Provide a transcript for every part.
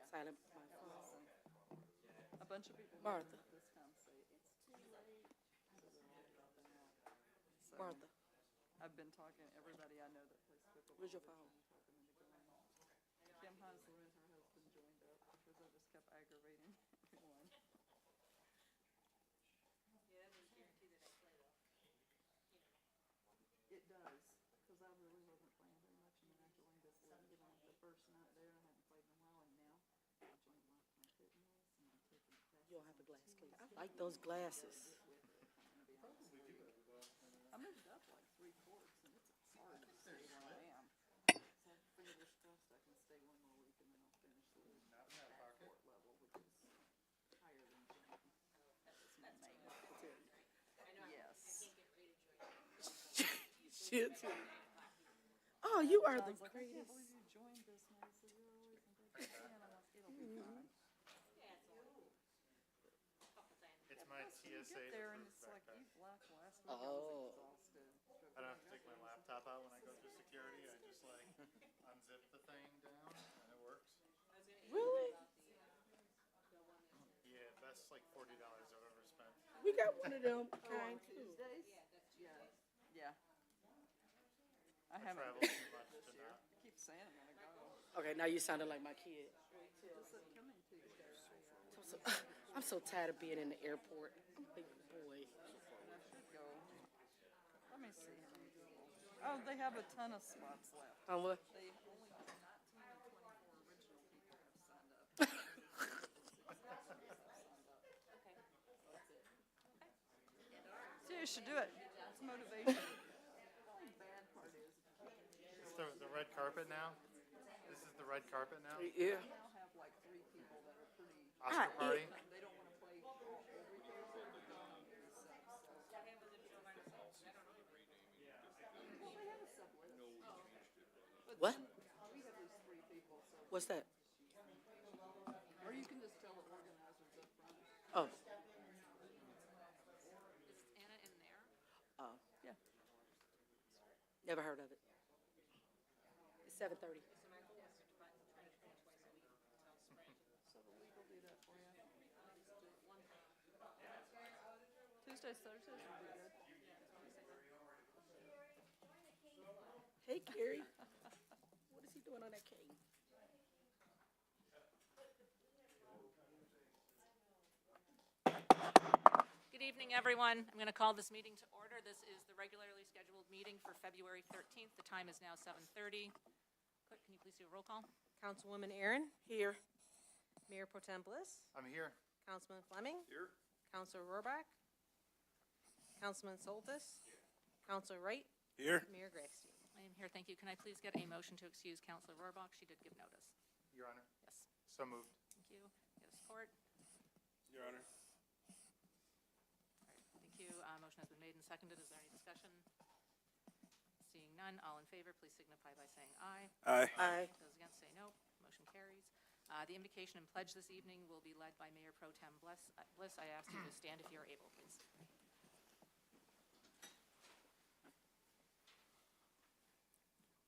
Silent my phone. A bunch of people Martha. at this time say it's too late. So they're all dropping out. So Martha, I've been talking to everybody I know that plays pickleball. where's your They're phone? trying to talk them into going. Kim Haslund and her husband joined up because I just kept aggravating everyone. It does, because I really wasn't playing very much, and then I joined this league, and the first night there, I hadn't played in a while, and now I joined Lifetime Fitness, and I'm taking classes. You don't have the glass case. I like those glasses. I moved up like 3 courts, and it's hard to stay where I am. So fingers crossed I can stay one more week, and then I'll finish the league at court level, which is higher than Jim. That's my main goal. Yes. Shit. Oh, you are the John's like, I can't greatest. believe you joined this, and I said, you're always in good plan. I'm like, it'll be fine. It's my Plus, you TSA get there and approved it's like, backpack. you left last week, I Oh. was exhausted. I don't have to take my laptop out when I go through security. I just like unzip the thing down and it works. Really? Yeah, that's like $40 I've ever spent. We got one of them Oh, on kind too. Tuesdays? Yeah. Yeah. I I haven't travel been too much this to year. not. I keep saying I'm gonna go. Okay, now you sounded like my kid. This upcoming Tuesday, I'm so tired of being in the airport. I'm like, boy. and I should go. Let me see how many people. Oh, they have a ton of spots left. On what? They only have 19 and 24 original people have signed up. So you should do it. It's motivation. The only bad part is It's the red carpet now. This is the red carpet now. Yeah. we now have like 3 people that are pretty. Oscar party. They don't want to play every Thursday, but they want to be subs. So. Well, they have a sub list. But What? we have these 3 people, so. What's that? Or you can just tell the organizers up front. Oh. Is Anna in there? Oh. Yeah. Never heard of it. It's 7:30. So the league will do that for you. Tuesdays, Thursdays will be good. Hey, Carrie. What is he doing on that cane? Good evening, everyone. I'm going to call this meeting to order. This is the regularly scheduled meeting for February 13th. The time is now 7:30. Clerk, can you please do a roll call? Councilwoman Aaron, Here. Mayor Pro Tem Bliss, I'm here. Councilman Fleming. Here. Councilor Rohrbach, Councilman Soltis, Councilor Wright, Here. Mayor Grafstein. I am here, thank you. Can I please get a motion to excuse Councilor Rohrbach? She did give notice. Your Honor. Yes, So moved. thank you. Get a support. Your Honor. All right, thank you. Motion has been made and seconded. Is there any discussion? Seeing none, all in favor, please signify by saying aye. Aye. Aye. Those against say no. Motion carries. The invocation and pledge this evening will be led by Mayor Pro Tem Bliss. I ask you to stand if you are able, please.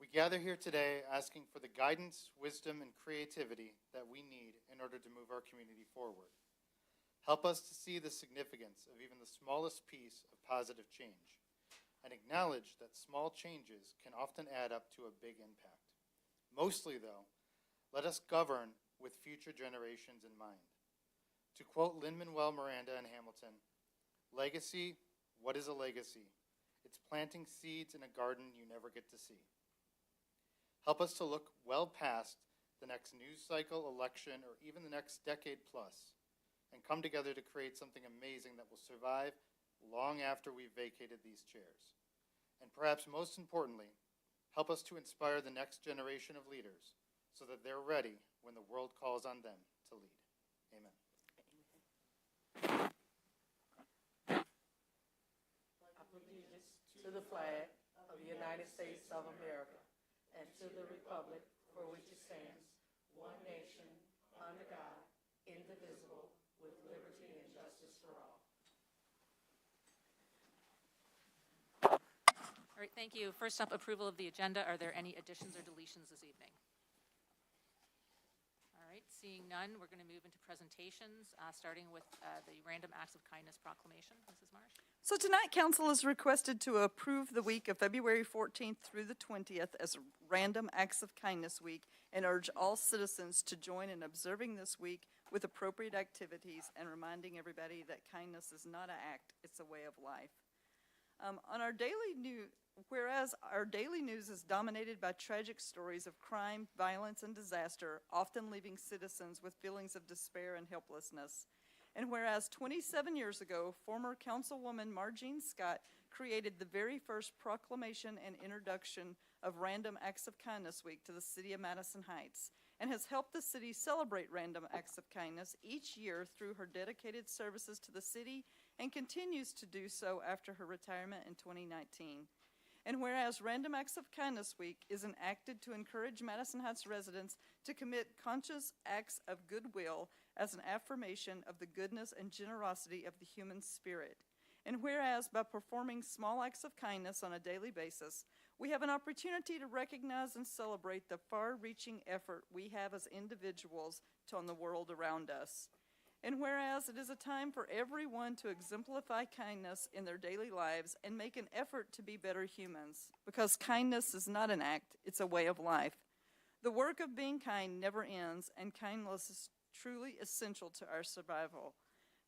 We gather here today asking for the guidance, wisdom, and creativity that we need in order to move our community forward. Help us to see the significance of even the smallest piece of positive change, and acknowledge that small changes can often add up to a big impact. Mostly, though, let us govern with future generations in mind. To quote Lin-Manuel Miranda in Hamilton, "Legacy, what is a legacy? It's planting seeds in a garden you never get to see." Help us to look well past the next news cycle, election, or even the next decade plus, and come together to create something amazing that will survive long after we've vacated these chairs. And perhaps most importantly, help us to inspire the next generation of leaders so that they're ready when the world calls on them to lead. Amen. I pledge allegiance to the flag of the United States of America and to the republic for which it stands, one nation, under God, indivisible, with liberty and justice for all. All right, thank you. First up, approval of the agenda. Are there any additions or deletions this evening? All right, Seeing none, we're going to move into presentations, starting with the Random Acts of Kindness proclamation. Mrs. Marsh? So tonight, council is requested to approve the week of February 14th through the 20th as Random Acts of Kindness Week and urge all citizens to join in observing this week with appropriate activities and reminding everybody that kindness is not an act, it's a way of life. On our daily news, whereas our daily news is dominated by tragic stories of crime, violence, and disaster, often leaving citizens with feelings of despair and helplessness. And whereas 27 years ago, former Councilwoman Margene Scott created the very first proclamation and introduction of Random Acts of Kindness Week to the city of Madison Heights, and has helped the city celebrate Random Acts of Kindness each year through her dedicated services to the city and continues to do so after her retirement in 2019. And whereas Random Acts of Kindness Week is enacted to encourage Madison Heights residents to commit conscious acts of goodwill as an affirmation of the goodness and generosity of the human spirit. And whereas by performing small acts of kindness on a daily basis, we have an opportunity to recognize and celebrate the far-reaching effort we have as individuals on the world around us. And whereas it is a time for everyone to exemplify kindness in their daily lives and make an effort to be better humans, because kindness is not an act, it's a way of life. The work of being kind never ends, and kindness is truly essential to our survival.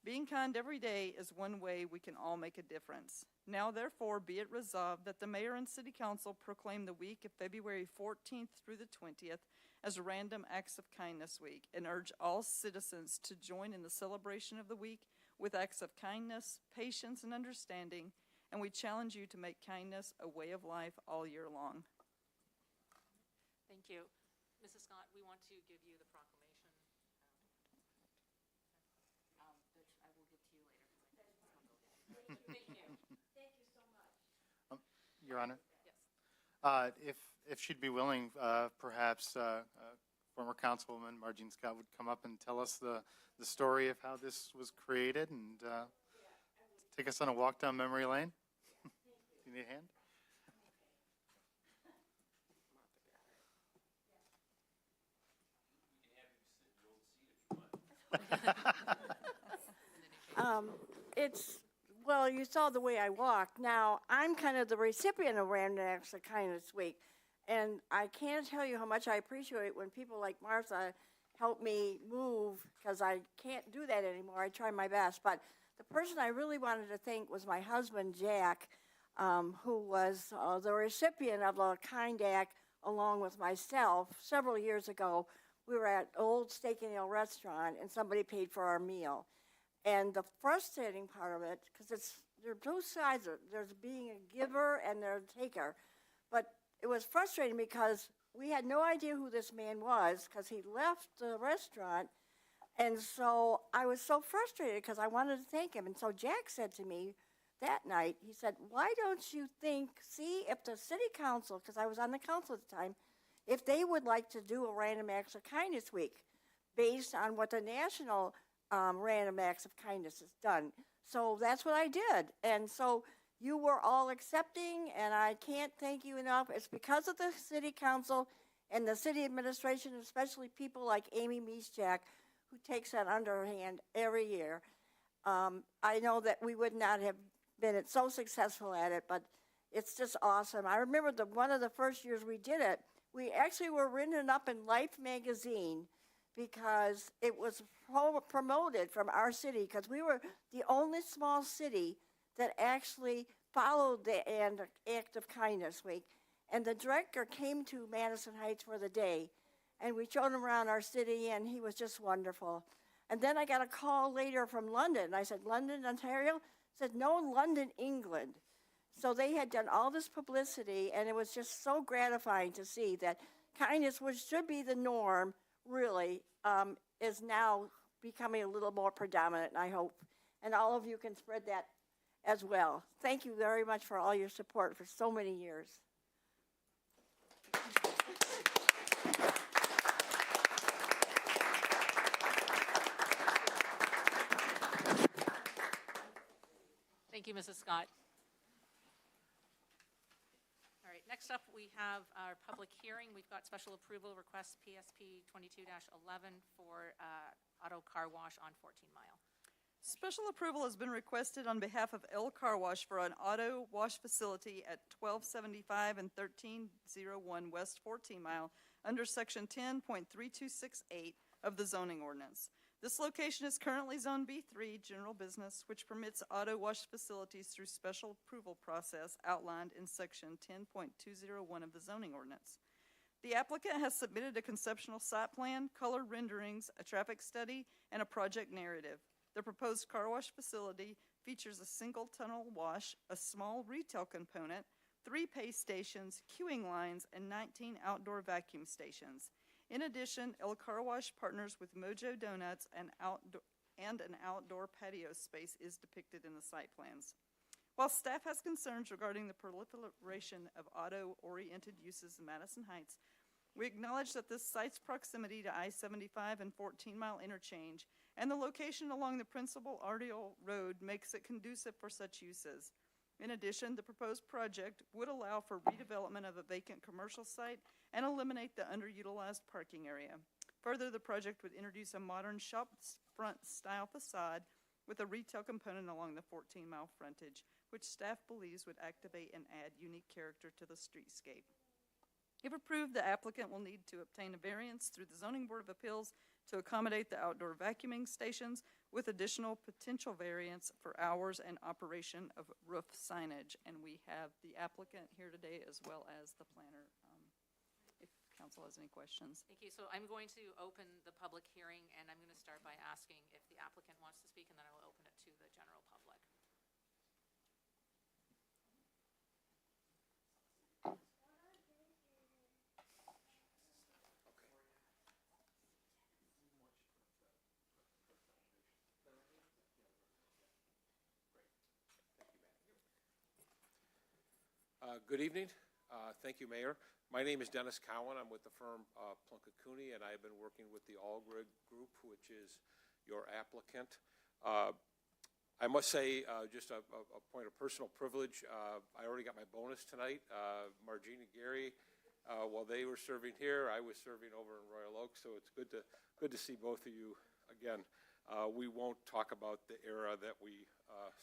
Being kind every day is one way we can all make a difference. Now, therefore, be it resolved that the mayor and city council proclaim the week of February 14th through the 20th as Random Acts of Kindness Week and urge all citizens to join in the celebration of the week with acts of kindness, patience, and understanding, and we challenge you to make kindness a way of life all year long. Thank you. Mrs. Scott, we want to give you the proclamation. I will give to you later. Thank you. Your Honor, Yes. if she'd be willing, perhaps former Councilwoman Margene Scott would come up and tell us the story of how this was created and take us on a walk down memory lane. Do you need a hand? Well, you saw the way I walked. Now, I'm kind of the recipient of Random Acts of Kindness Week, and I can't tell you how much I appreciate when people like Martha help me move, because I can't do that anymore. I try my best, but the person I really wanted to thank was my husband, Jack, who was the recipient of a kind act along with myself several years ago. We were at Old Steak and Ale restaurant, and somebody paid for our meal. And the frustrating part of it, because there are two sides of it. There's being a giver and there's a taker. But it was frustrating because we had no idea who this man was because he left the restaurant. And so I was so frustrated because I wanted to thank him. And so Jack said to me that night, he said, why don't you see if the city council, because I was on the council at the time, if they would like to do a Random Acts of Kindness Week based on what the national Random Acts of Kindness has done. So that's what I did. And so you were all accepting, and I can't thank you enough. It's because of the city council and the city administration, especially people like Amy Mischak, who takes that underhand every year. I know that we would not have been so successful at it, but it's just awesome. I remember one of the first years we did it, we actually were written up in Life magazine because it was promoted from our city, because we were the only small city that actually followed the Act of Kindness Week. And the director came to Madison Heights for the day, and we showed him around our city, and he was just wonderful. And then I got a call later from London. I said, London, Ontario? Said, no, London, England. So they had done all this publicity, and it was just so gratifying to see that kindness, which should be the norm, really is now becoming a little more predominant, I hope. And all of you can spread that as well. Thank you very much for all your support for so many years. Thank you, Mrs. Scott. All right, next up we have our public hearing. We've got special approval request PSP 22-11 for auto car wash on 14 Mile. Special approval has been requested on behalf of L Car Wash for an auto wash facility at 1275 and 1301 West 14 Mile under Section 10.3268 of the zoning ordinance. This location is currently Zone B3, General Business, which permits auto wash facilities through special approval process outlined in Section 10.201 of the zoning ordinance. The applicant has submitted a conceptual site plan, color renderings, a traffic study, and a project narrative. The proposed car wash facility features a single tunnel wash, a small retail component, 3 pay stations, queuing lines, and 19 outdoor vacuum stations. In addition, El Car Wash partners with Mojo Donuts and an outdoor patio space is depicted in the site plans. While staff has concerns regarding the proliferation of auto-oriented uses in Madison Heights, we acknowledge that this site's proximity to I-75 and 14 Mile interchange and the location along the principal arterial road makes it conducive for such uses. In addition, the proposed project would allow for redevelopment of a vacant commercial site and eliminate the underutilized parking area. Further, the project would introduce a modern shopfront style facade with a retail component along the 14 Mile frontage, which staff believes would activate and add unique character to the streetscape. If approved, the applicant will need to obtain a variance through the Zoning Board of Appeals to accommodate the outdoor vacuuming stations with additional potential variance for hours and operation of roof signage. And we have the applicant here today as well as the planner, if council has any questions. Thank you. So I'm going to open the public hearing, and I'm going to start by asking if the applicant wants to speak, and then I will open it to the general public. Good evening. Thank you, Mayor. My name is Dennis Cowan. I'm with the firm Plunkett Cooney, and I've been working with the Allgrig Group, which is your applicant. I must say, just a point of personal privilege, I already got my bonus tonight. Margina Gary, while they were serving here, I was serving over in Royal Oak, so it's good to see both of you again. We won't talk about the era that we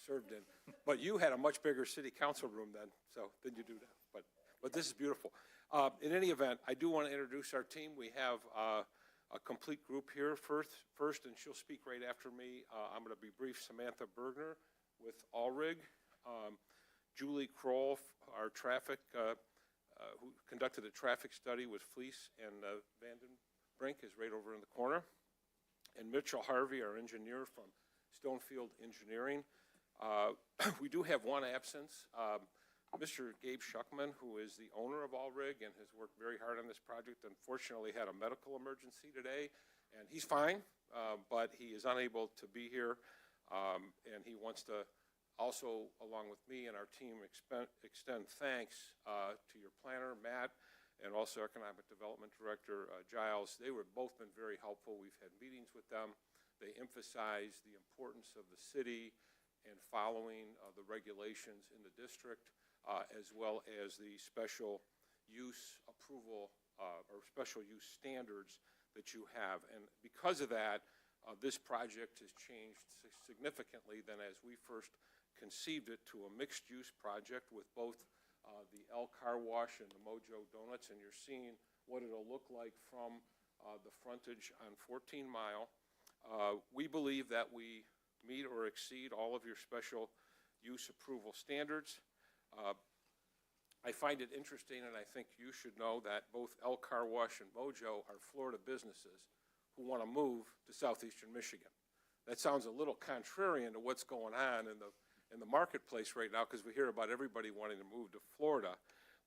served in, but you had a much bigger city council room then you do now. But this is beautiful. In any event, I do want to introduce our team. We have a complete group here first, and she'll speak right after me. I'm going to be brief. Samantha Bergner with Allrig, Julie Kroll, our traffic, who conducted a traffic study with Fleece, and Vandenbrink is right over in the corner. And Mitchell Harvey, our engineer from Stonefield Engineering. We do have one absence. Mr. Gabe Schuckman, who is the owner of Allrig and has worked very hard on this project, unfortunately had a medical emergency today, and he's fine, but he is unable to be here, and he wants to also, along with me and our team, extend thanks to your planner, Matt, and also Economic Development Director Giles. They were both been very helpful. We've had meetings with them. They emphasize the importance of the city and following the regulations in the district, as well as the special use approval or special use standards that you have. And because of that, this project has changed significantly than as we first conceived it, to a mixed-use project with both the El Car Wash and the Mojo Donuts, and you're seeing what it'll look like from the frontage on 14 Mile. We believe that we meet or exceed all of your special use approval standards. I find it interesting, and I think you should know, that both El Car Wash and Mojo are Florida businesses who want to move to southeastern Michigan. That sounds a little contrarian to what's going on in the marketplace right now, because we hear about everybody wanting to move to Florida.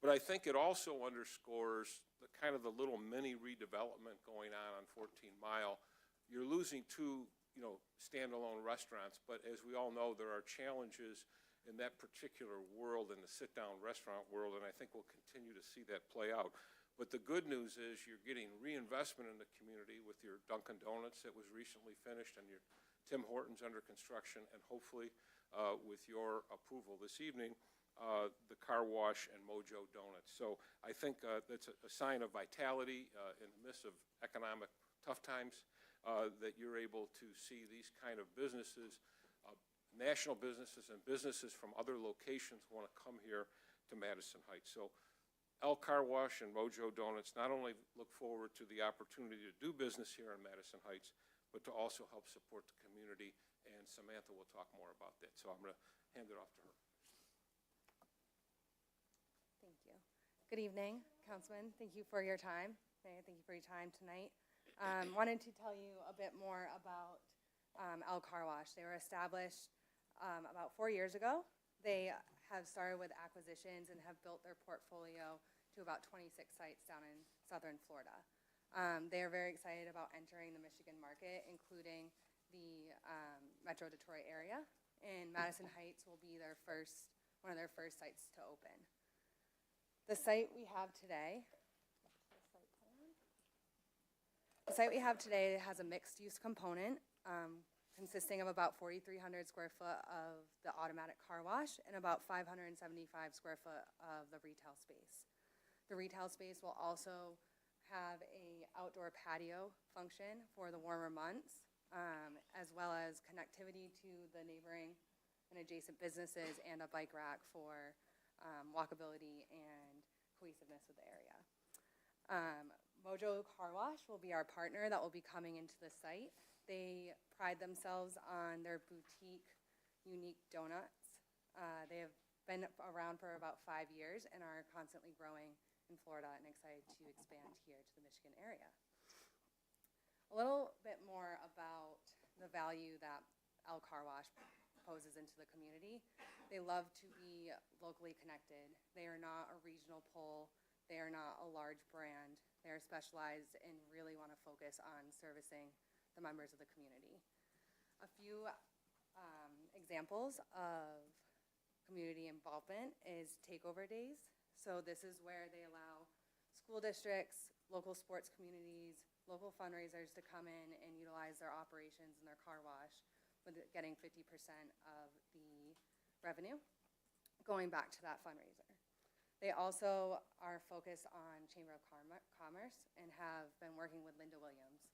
But I think it also underscores the kind of the little mini redevelopment going on 14 Mile. You're losing two, standalone restaurants, but as we all know, there are challenges in that particular world, in the sit-down restaurant world, and I think we'll continue to see that play out. But the good news is you're getting reinvestment in the community with your Dunkin' Donuts that was recently finished, and your Tim Hortons under construction, and hopefully with your approval this evening, the car wash and Mojo Donuts. So I think that's a sign of vitality in the midst of economic tough times, that you're able to see these kind of businesses, national businesses and businesses from other locations want to come here to Madison Heights. So El Car Wash and Mojo Donuts not only look forward to the opportunity to do business here in Madison Heights, but to also help support the community, and Samantha will talk more about that. So I'm going to hand it off to her. Thank you. Good evening, Councilman. Thank you for your time. Mayor, thank you for your time tonight. Wanted to tell you a bit more about El Car Wash. They were established about 4 years ago. They have started with acquisitions and have built their portfolio to about 26 sites down in southern Florida. They are very excited about entering the Michigan market, including the Metro Detroit area, and Madison Heights will be one of their first sites to open. The site we have today has a mixed-use component consisting of about 4,300 square foot of the automatic car wash and about 575 square foot of the retail space. The retail space will also have a outdoor patio function for the warmer months, as well as connectivity to the neighboring and adjacent businesses and a bike rack for walkability and cohesiveness with the area. Mojo Car Wash will be our partner that will be coming into the site. They pride themselves on their boutique, unique donuts. They have been around for about 5 years and are constantly growing in Florida and excited to expand here to the Michigan area. A little bit more about the value that El Car Wash poses into the community. They love to be locally connected. They are not a regional pull. They are not a large brand. They are specialized and really want to focus on servicing the members of the community. A few examples of community involvement is takeover days. So this is where they allow school districts, local sports communities, local fundraisers to come in and utilize their operations and their car wash, with it getting 50% of the revenue going back to that fundraiser. They also are focused on Chamber of Commerce and have been working with Linda Williams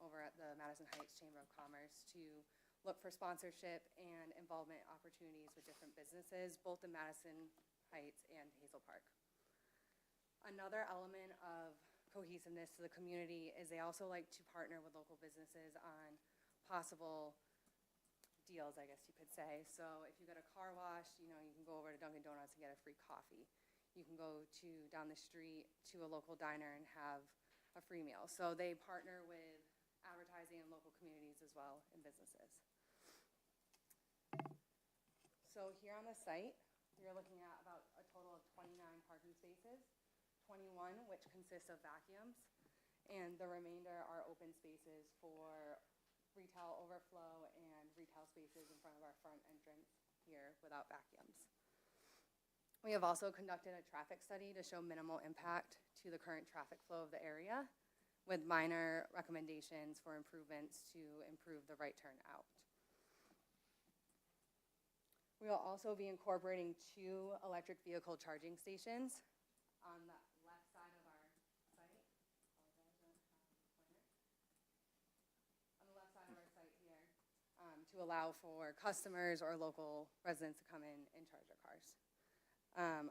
over at the Madison Heights Chamber of Commerce to look for sponsorship and involvement opportunities with different businesses, both in Madison Heights and Hazel Park. Another element of cohesiveness to the community is they also like to partner with local businesses on possible deals, I guess you could say. So if you get a car wash, you can go over to Dunkin' Donuts and get a free coffee. You can go down the street to a local diner and have a free meal. So they partner with advertising in local communities as well, and businesses. So here on the site, you're looking at about a total of 29 parking spaces, 21 which consist of vacuums, and the remainder are open spaces for retail overflow and retail spaces in front of our front entrance here without vacuums. We have also conducted a traffic study to show minimal impact to the current traffic flow of the area, with minor recommendations for improvements to improve the right turn out. We will also be incorporating 2 electric vehicle charging stations on the left side of our site. On the left side of our site here, to allow for customers or local residents to come in and charge their cars.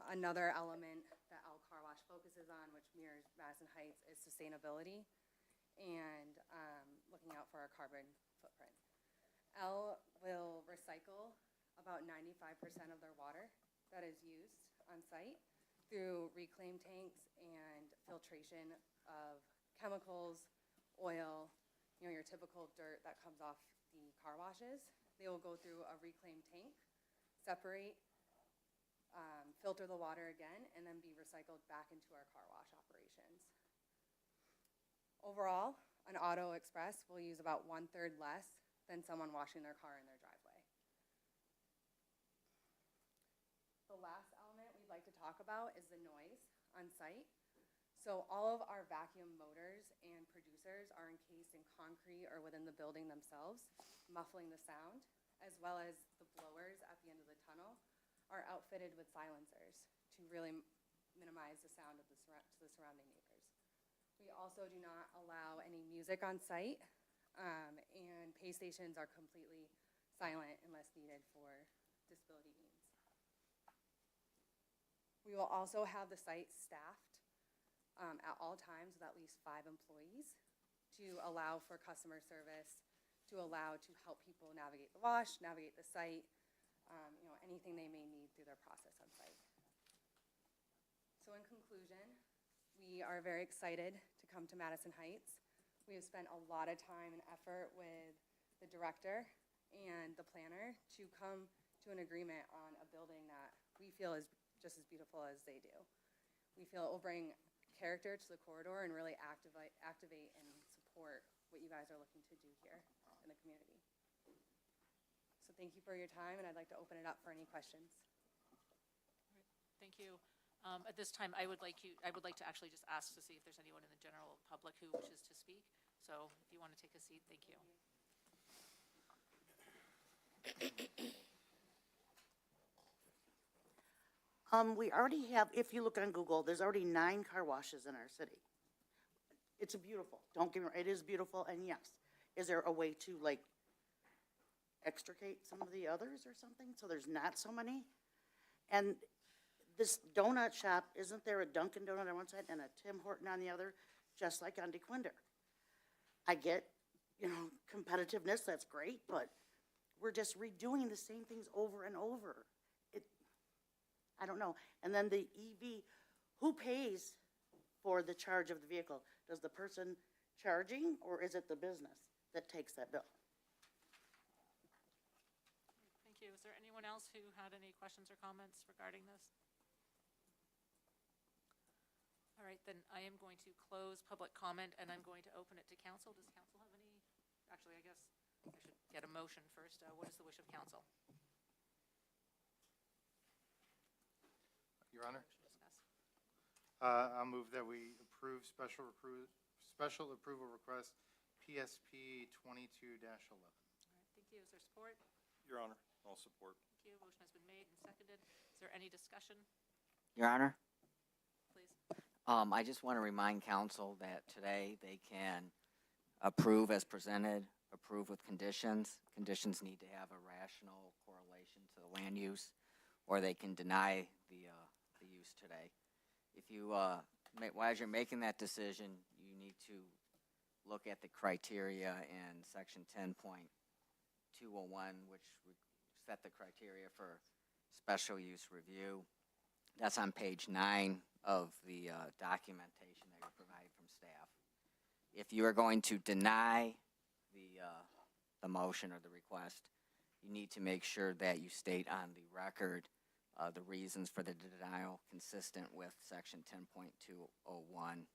Another element that El Car Wash focuses on, which mirrors Madison Heights, is sustainability and looking out for our carbon footprint. El will recycle about 95% of their water that is used on site through reclaim tanks and filtration of chemicals, oil, your typical dirt that comes off the car washes. They will go through a reclaim tank, separate, filter the water again, and then be recycled back into our car wash operations. Overall, an Auto Express will use about 1/3 less than someone washing their car in their driveway. The last element we'd like to talk about is the noise on site. So all of our vacuum motors and producers are encased in concrete or within the building themselves, muffling the sound, as well as the blowers at the end of the tunnel are outfitted with silencers to really minimize the sound of to the surrounding neighbors. We also do not allow any music on site, and pay stations are completely silent unless needed for disability needs. We will also have the site staffed at all times with at least 5 employees to allow for customer service, to allow to help people navigate the wash, navigate the site, anything they may need through their process on site. So in conclusion, we are very excited to come to Madison Heights. We have spent a lot of time and effort with the director and the planner to come to an agreement on a building that we feel is just as beautiful as they do. We feel it will bring character to the corridor and really activate and support what you guys are looking to do here in the community. So thank you for your time, and I'd like to open it up for any questions. Thank you. At this time, I would like to actually just ask to see if there's anyone in the general public who wishes to speak. So if you want to take a seat, thank you. We already have, if you look on Google, there's already 9 car washes in our city. It's beautiful. Don't get me wrong, it is beautiful, and yes. Is there a way to like extricate some of the others or something so there's not so many? And this donut shop, isn't there a Dunkin' Donut on one side and a Tim Horton on the other, just like on DeQuinder? I get, competitiveness, that's great, but we're just redoing the same things over and over. I don't know. And then the EV, who pays for the charge of the vehicle? Does the person charging, or is it the business that takes that bill? Thank you. Is there anyone else who had any questions or comments regarding this? All right, then I am going to close public comment, and I'm going to open it to council. Does council have any? Actually, I guess I should get a motion first. What is the wish of council? Your Honor, Discuss. I'll move that we approve special approval request PSP 22-11. All right, thank you. Is there support? Your Honor, I'll support. Thank you. Motion has been made and seconded. Is there any discussion? Your Honor, Please. I just want to remind council that today they can approve as presented, approve with conditions. Conditions need to have a rational correlation to the land use, or they can deny the use today. If you, as you're making that decision, you need to look at the criteria in section 10.201, which would set the criteria for special use review. That's on page 9 of the documentation that you provided from staff. If you are going to deny the motion or the request, you need to make sure that you state on the record the reasons for the denial consistent with section 10.201.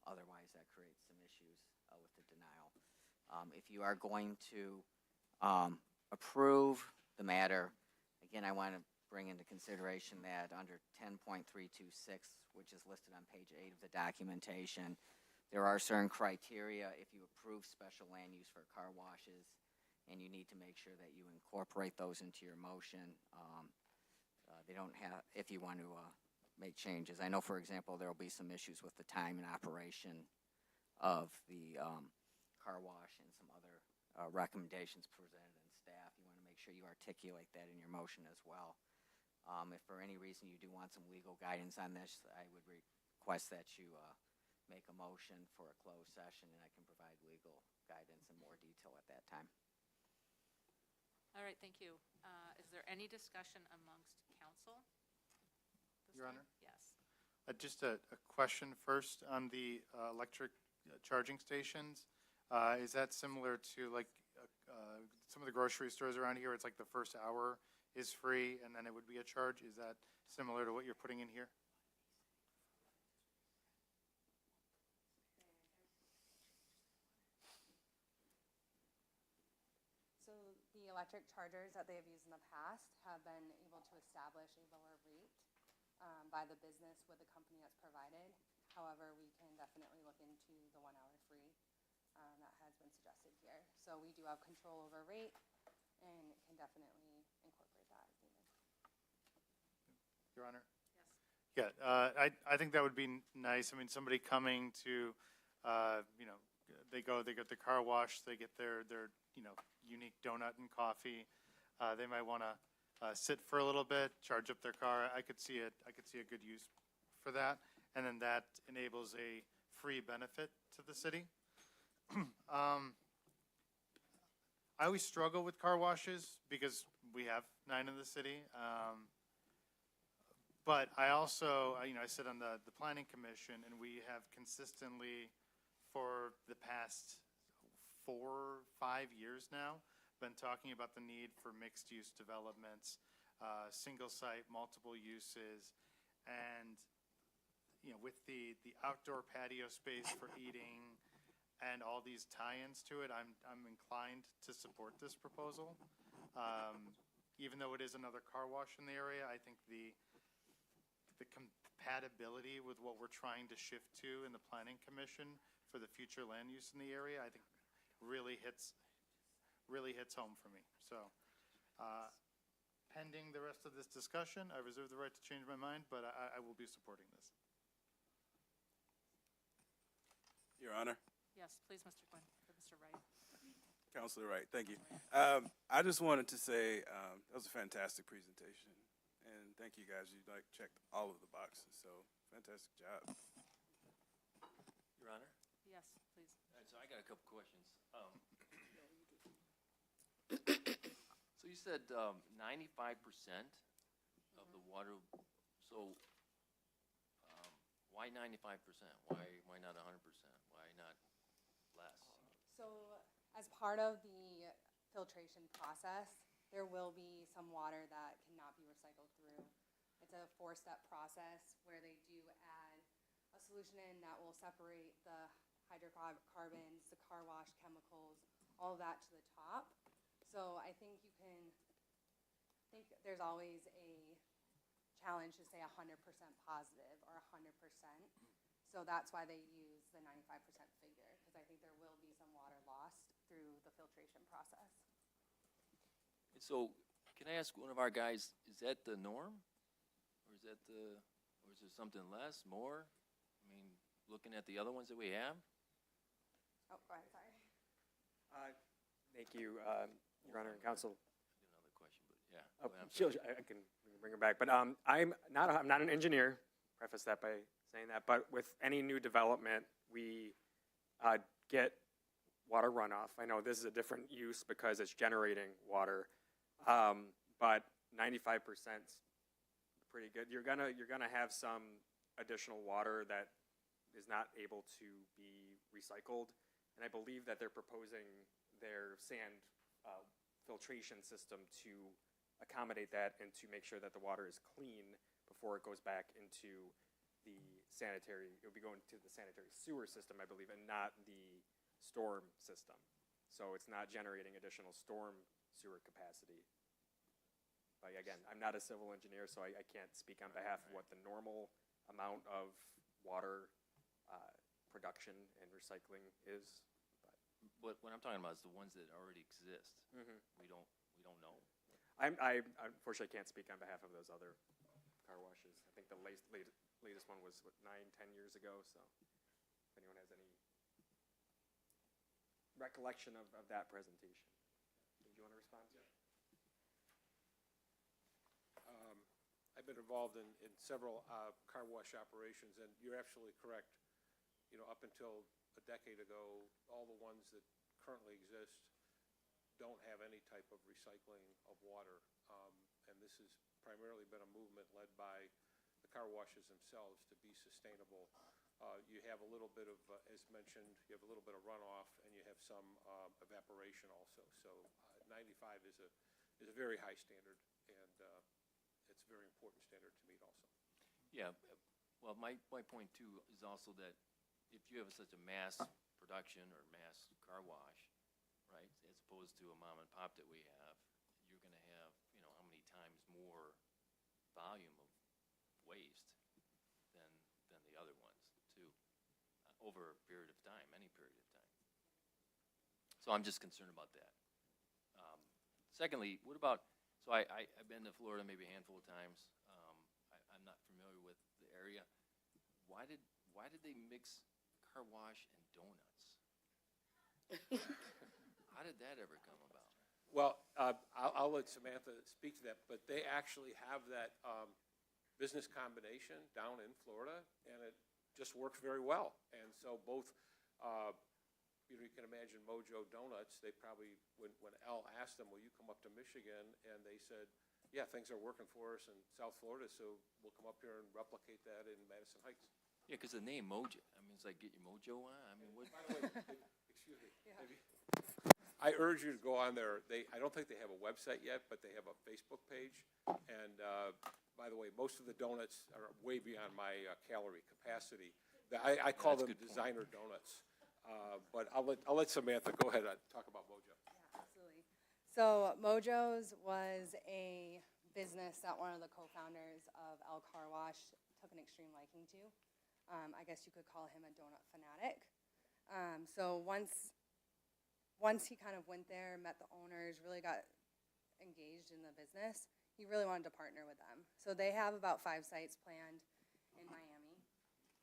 Otherwise, that creates some issues with the denial. If you are going to approve the matter, again, I want to bring into consideration that under 10.326, which is listed on page 8 of the documentation, there are certain criteria if you approve special land use for car washes, and you need to make sure that you incorporate those into your motion. They don't have, if you want to make changes. I know, for example, there will be some issues with the time and operation of the car wash and some other recommendations presented in staff. You want to make sure you articulate that in your motion as well. If for any reason you do want some legal guidance on this, I would request that you make a motion for a closed session, and I can provide legal guidance in more detail at that time. All right, thank you. Is there any discussion amongst council? Your Honor? Yes. Just a question first on the electric charging stations. Is that similar to like some of the grocery stores around here? It's like the first hour is free and then it would be a charge. Is that similar to what you're putting in here? So the electric chargers that they have used in the past have been able to establish a lower rate by the business with the company that's provided. However, we can definitely look into the 1 hour free that has been suggested here. So we do have control over rate and can definitely incorporate that as needed. Your Honor? Yes. Yeah, I think that would be nice. I mean, somebody coming to, you know, they get their car wash, they get their, you know, unique donut and coffee. They might want to sit for a little bit, charge up their car. I could see a good use for that. And then that enables a free benefit to the city. I always struggle with car washes because we have 9 in the city. But I also, you know, I sit on the planning commission, and we have consistently, for the past 4 or 5 years now, been talking about the need for mixed-use developments, single site, multiple uses, and, you know, with the outdoor patio space for eating and all these tie-ins to it, I'm inclined to support this proposal. Even though it is another car wash in the area, I think the compatibility with what we're trying to shift to in the planning commission for the future land use in the area, I think really hits home for me. So, pending the rest of this discussion, I reserve the right to change my mind, but I will be supporting this. Your Honor, Yes, please, Mr. Quinn, or Mr. Wright. Counselor Wright, thank you. I just wanted to say that was a fantastic presentation, and thank you guys. You checked all of the boxes, so fantastic job. Your Honor? Yes, please. All right, so I got a couple questions. So you said 95% of the water, so why 95%? Why not 100%? Why not less? So as part of the filtration process, there will be some water that cannot be recycled through. It's a 4-step process where they do add a solution in that will separate the hydrocarbons, the car wash chemicals, all of that to the top. So I think there's always a challenge to say 100% positive or 100%. So that's why they use the 95% figure, because I think there will be some water lost through the filtration process. And so, can I ask one of our guys, is that the norm? Or is there something less, more? I mean, looking at the other ones that we have? Oh, go ahead, sorry. Thank you, Your Honor and Counsel. Another question, but yeah. Oh, go ahead, I'm sure, sorry. I can bring her back, but I'm not an engineer. Preface that by saying that. But with any new development, we get water runoff. I know this is a different use because it's generating water, but 95% is pretty good. You're gonna have some additional water that is not able to be recycled, and I believe that they're proposing their sand filtration system to accommodate that and to make sure that the water is clean before it goes back into the sanitary. It will be going to the sanitary sewer system, I believe, and not the storm system. So it's not generating additional storm sewer capacity. But again, I'm not a civil engineer, so I can't speak on behalf of what the normal amount of water production and recycling is. But what I'm talking about is the ones that already exist. Mm-hmm. We don't know. I unfortunately can't speak on behalf of those other car washes. I think the latest one was, 9-10 years ago, so if anyone has any recollection of that presentation. Do you want to respond? I've been involved in several car wash operations, and you're absolutely correct. You know, up until a decade ago, all the ones that currently exist don't have any type of recycling of water. And this has primarily been a movement led by the car washes themselves to be sustainable. You have a little bit of, as mentioned, you have a little bit of runoff, and you have some evaporation also. So 95 is a very high standard, and it's a very important standard to meet also. Yeah, well, my point too is also that if you have such a mass production or mass car wash, right, as opposed to a mom and pop that we have, you're going to have, how many times more volume of waste than the other ones too, over a period of time, any period of time. So I'm just concerned about that. Secondly, what about, so I've been to Florida maybe a handful of times. why did they mix car wash and donuts? How did that ever come about? Well, I'll let Samantha speak to that, but they actually have that business combination down in Florida, and it just works very well. And so both, you can imagine Mojo Donuts, they probably, when Al asked them, will you come up to Michigan? And they said, yeah, things are working for us in South Florida, so we'll come up here and replicate that in Madison Heights. Yeah, because the name Mojo, I mean, it's like get your mojo on. I mean, what? By the way, excuse me, maybe. I urge you to go on there. I don't think they have a website yet, but they have a Facebook page. And by the way, most of the donuts are way beyond my calorie capacity. I call them designer donuts. But I'll let Samantha go ahead and talk about Mojo. Yeah, absolutely. So Mojo's was a business that one of the co-founders of El Car Wash took an extreme liking to. I guess you could call him a donut fanatic. So once he kind of went there, met the owners, really got engaged in the business, he really wanted to partner with them. So they have about 5 sites planned in Miami.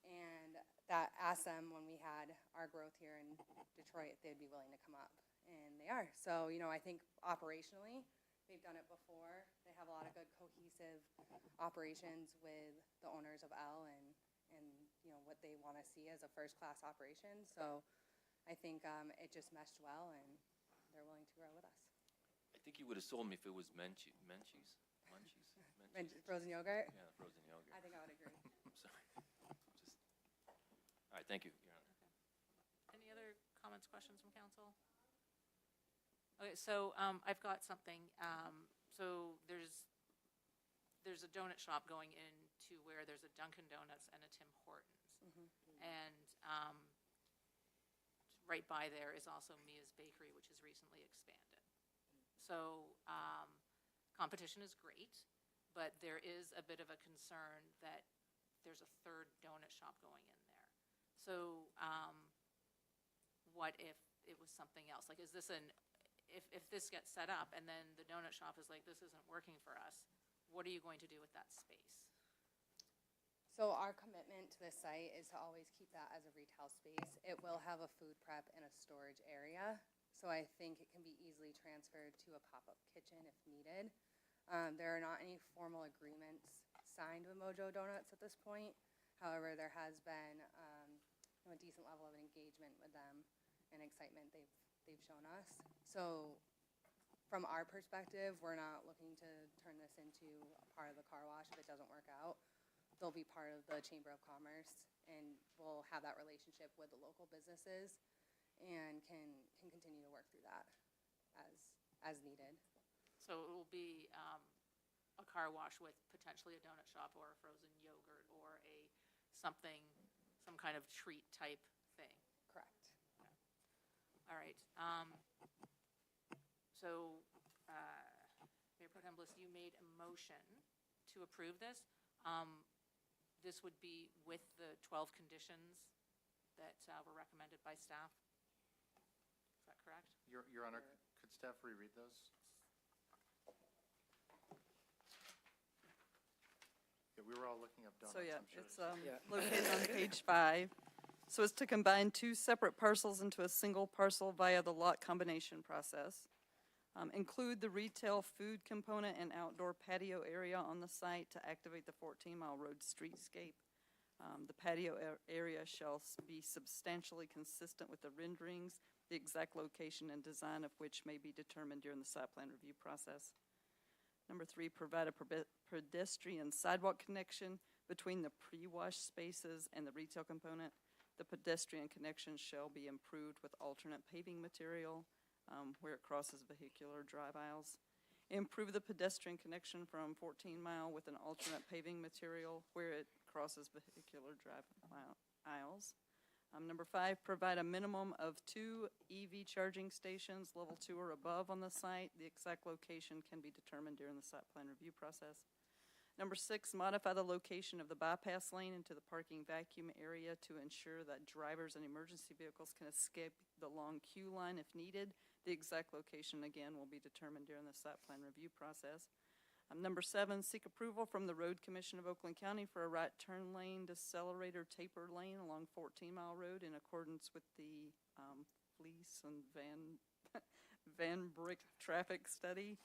And that asked them when we had our growth here in Detroit, they'd be willing to come up. And they are. So, I think operationally, they've done it before. They have a lot of good cohesive operations with the owners of El and what they want to see as a first-class operation. So I think it just meshed well, and they're willing to grow with us. I think you would have sold me if it was Menchie's. Frozen yogurt? Yeah, frozen yogurt. I think I would agree. I'm sorry. All right, thank you, Your Honor. Any other comments, questions from council? Okay, so I've got something. So there's a donut shop going into where there's a Dunkin' Donuts and a Tim Hortons. And right by there is also Mia's Bakery, which has recently expanded. So competition is great, but there is a bit of a concern that there's a third donut shop going in there. So what if it was something else? Like, is this if this gets set up and then the donut shop is like, this isn't working for us, what are you going to do with that space? So our commitment to this site is to always keep that as a retail space. It will have a food prep and a storage area. So I think it can be easily transferred to a pop-up kitchen if needed. There are not any formal agreements signed with Mojo Donuts at this point. However, there has been a decent level of engagement with them and excitement they've shown us. So from our perspective, we're not looking to turn this into a part of the car wash if it doesn't work out. They'll be part of the Chamber of Commerce, and we'll have that relationship with the local businesses and can continue to work through that as needed. So it will be a car wash with potentially a donut shop or a frozen yogurt or some kind of treat type thing. Correct. All right. So, Mayor Pro Tem Bliss, you made a motion to approve this. This would be with the 12 conditions that were recommended by staff. Is that correct? Your Honor, could staff reread those? Yeah, we were all looking up donuts, So yeah, I'm sure. it's located on page 5. So it's to combine 2 separate parcels into a single parcel via the lot combination process. Include the retail food component and outdoor patio area on the site to activate the 14-mile road streetscape. The patio area shall be substantially consistent with the renderings, the exact location and design of which may be determined during the site plan review process. Number 3, provide a pedestrian sidewalk connection between the pre-wash spaces and the retail component. The pedestrian connection shall be improved with alternate paving material where it crosses vehicular drive aisles. Improve the pedestrian connection from 14 Mile with an alternate paving material where it crosses vehicular drive aisles. Number 5, provide a minimum of 2 EV charging stations, level 2 or above on the site. The exact location can be determined during the site plan review process. Number 6, modify the location of the bypass lane into the parking vacuum area to ensure that drivers and emergency vehicles can escape the long queue line if needed. The exact location, again, will be determined during the site plan review process. Number 7, seek approval from the Road Commission of Oakland County for a right turn lane decelerator taper lane along 14 Mile Road in accordance with the Fleece and Van Brick traffic study.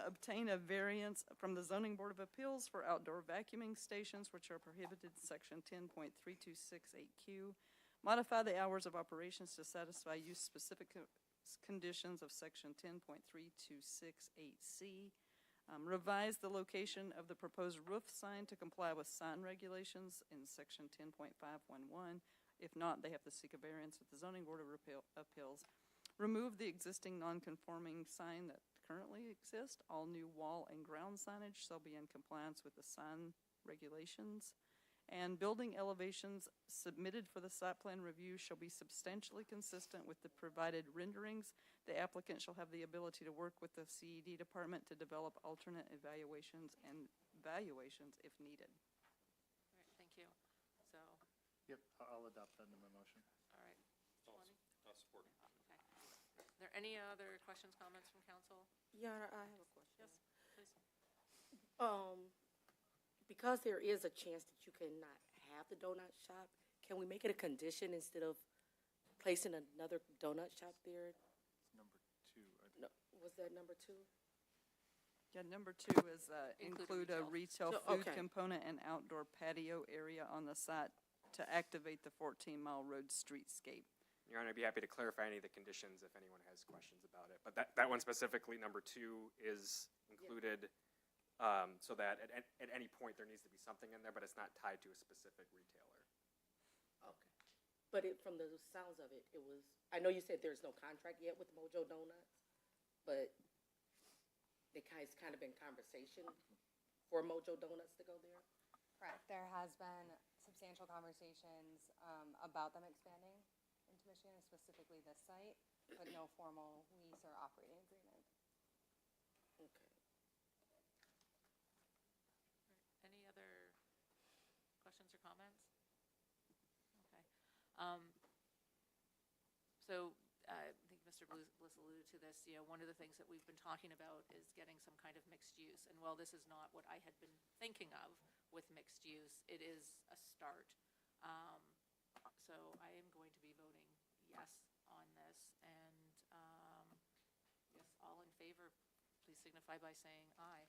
Obtain a variance from the Zoning Board of Appeals for outdoor vacuuming stations, which are prohibited in Section 10.3268Q. Modify the hours of operations to satisfy use-specific conditions of Section 10.3268C. Revise the location of the proposed roof sign to comply with sign regulations in Section 10.511. If not, they have to seek a variance with the Zoning Board of Appeals. Remove the existing non-conforming sign that currently exists. All new wall and ground signage shall be in compliance with the sign regulations. And building elevations submitted for the site plan review shall be substantially consistent with the provided renderings. The applicant shall have the ability to work with the CED department to develop alternate evaluations if needed. All right, thank you. So, Yep, I'll adopt that in my motion. all right. Tony? I'll support it. Okay. Are there any other questions, comments from council? Your Honor, I have a question. Yes, please. Because there is a chance that you cannot have the donut shop, can we make it a condition instead of placing another donut shop there? Number 2. No, was that number 2? Yeah, number 2 is Include include a retail So, food okay. component and outdoor patio area on the site to activate the 14 Mile Road streetscape. Your Honor, I'd be happy to clarify any of the conditions if anyone has questions about it. But that one specifically, number 2, is included so that at any point there needs to be something in there, but it's not tied to a specific retailer. Okay. But from the sounds of it, it was, I know you said there's no contract yet with Mojo Donuts, but it's kind of been conversation for Mojo Donuts to go there? Correct. There has been substantial conversations about them expanding into Michigan, specifically this site, but no formal lease or operating agreement. Okay. Any other questions or comments? Okay. So I think Mr. Bliss alluded to this, one of the things that we've been talking about is getting some kind of mixed use. And while this is not what I had been thinking of with mixed use, it is a start. So I am going to be voting yes on this. And yes, all in favor, please signify by saying aye.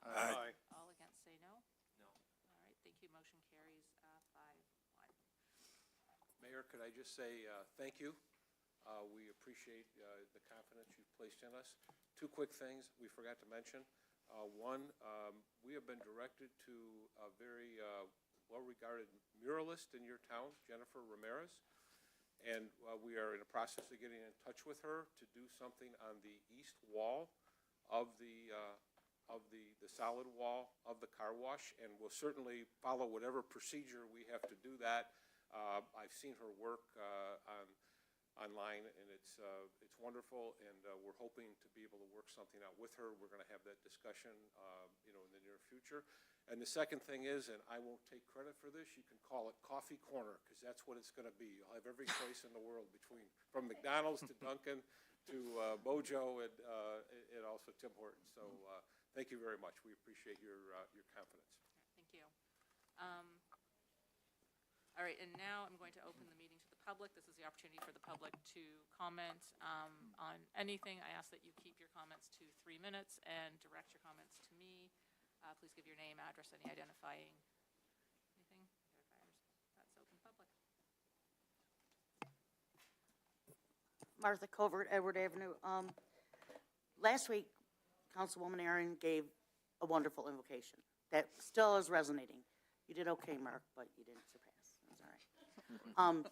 Aye. All against say no? No. All right, thank you. Motion carries 5-1. Mayor, could I just say thank you? We appreciate the confidence you've placed in us. 2 quick things we forgot to mention. One, we have been directed to a very well-regarded muralist in your town, Jennifer Ramirez, and we are in the process of getting in touch with her to do something on the east wall of the solid wall of the car wash, and we'll certainly follow whatever procedure we have to do that. I've seen her work online, and it's wonderful, and we're hoping to be able to work something out with her. We're going to have that discussion, in the near future. And the second thing is, and I won't take credit for this, you can call it Coffee Corner, because that's what it's going to be. You'll have every place in the world from McDonald's to Dunkin' to Mojo and also Tim Hortons. So thank you very much. We appreciate your confidence. Thank you. All right, and now I'm going to open the meeting to the public. This is the opportunity for the public to comment on anything. I ask that you keep your comments to 3 minutes and direct your comments to me. Please give your name, address, any identifying anything. That's open public. Martha Covert, Edward Avenue. Last week, Councilwoman Aaron gave a wonderful invocation that still is resonating. You did okay, Mark, but you didn't surpass. That's all right.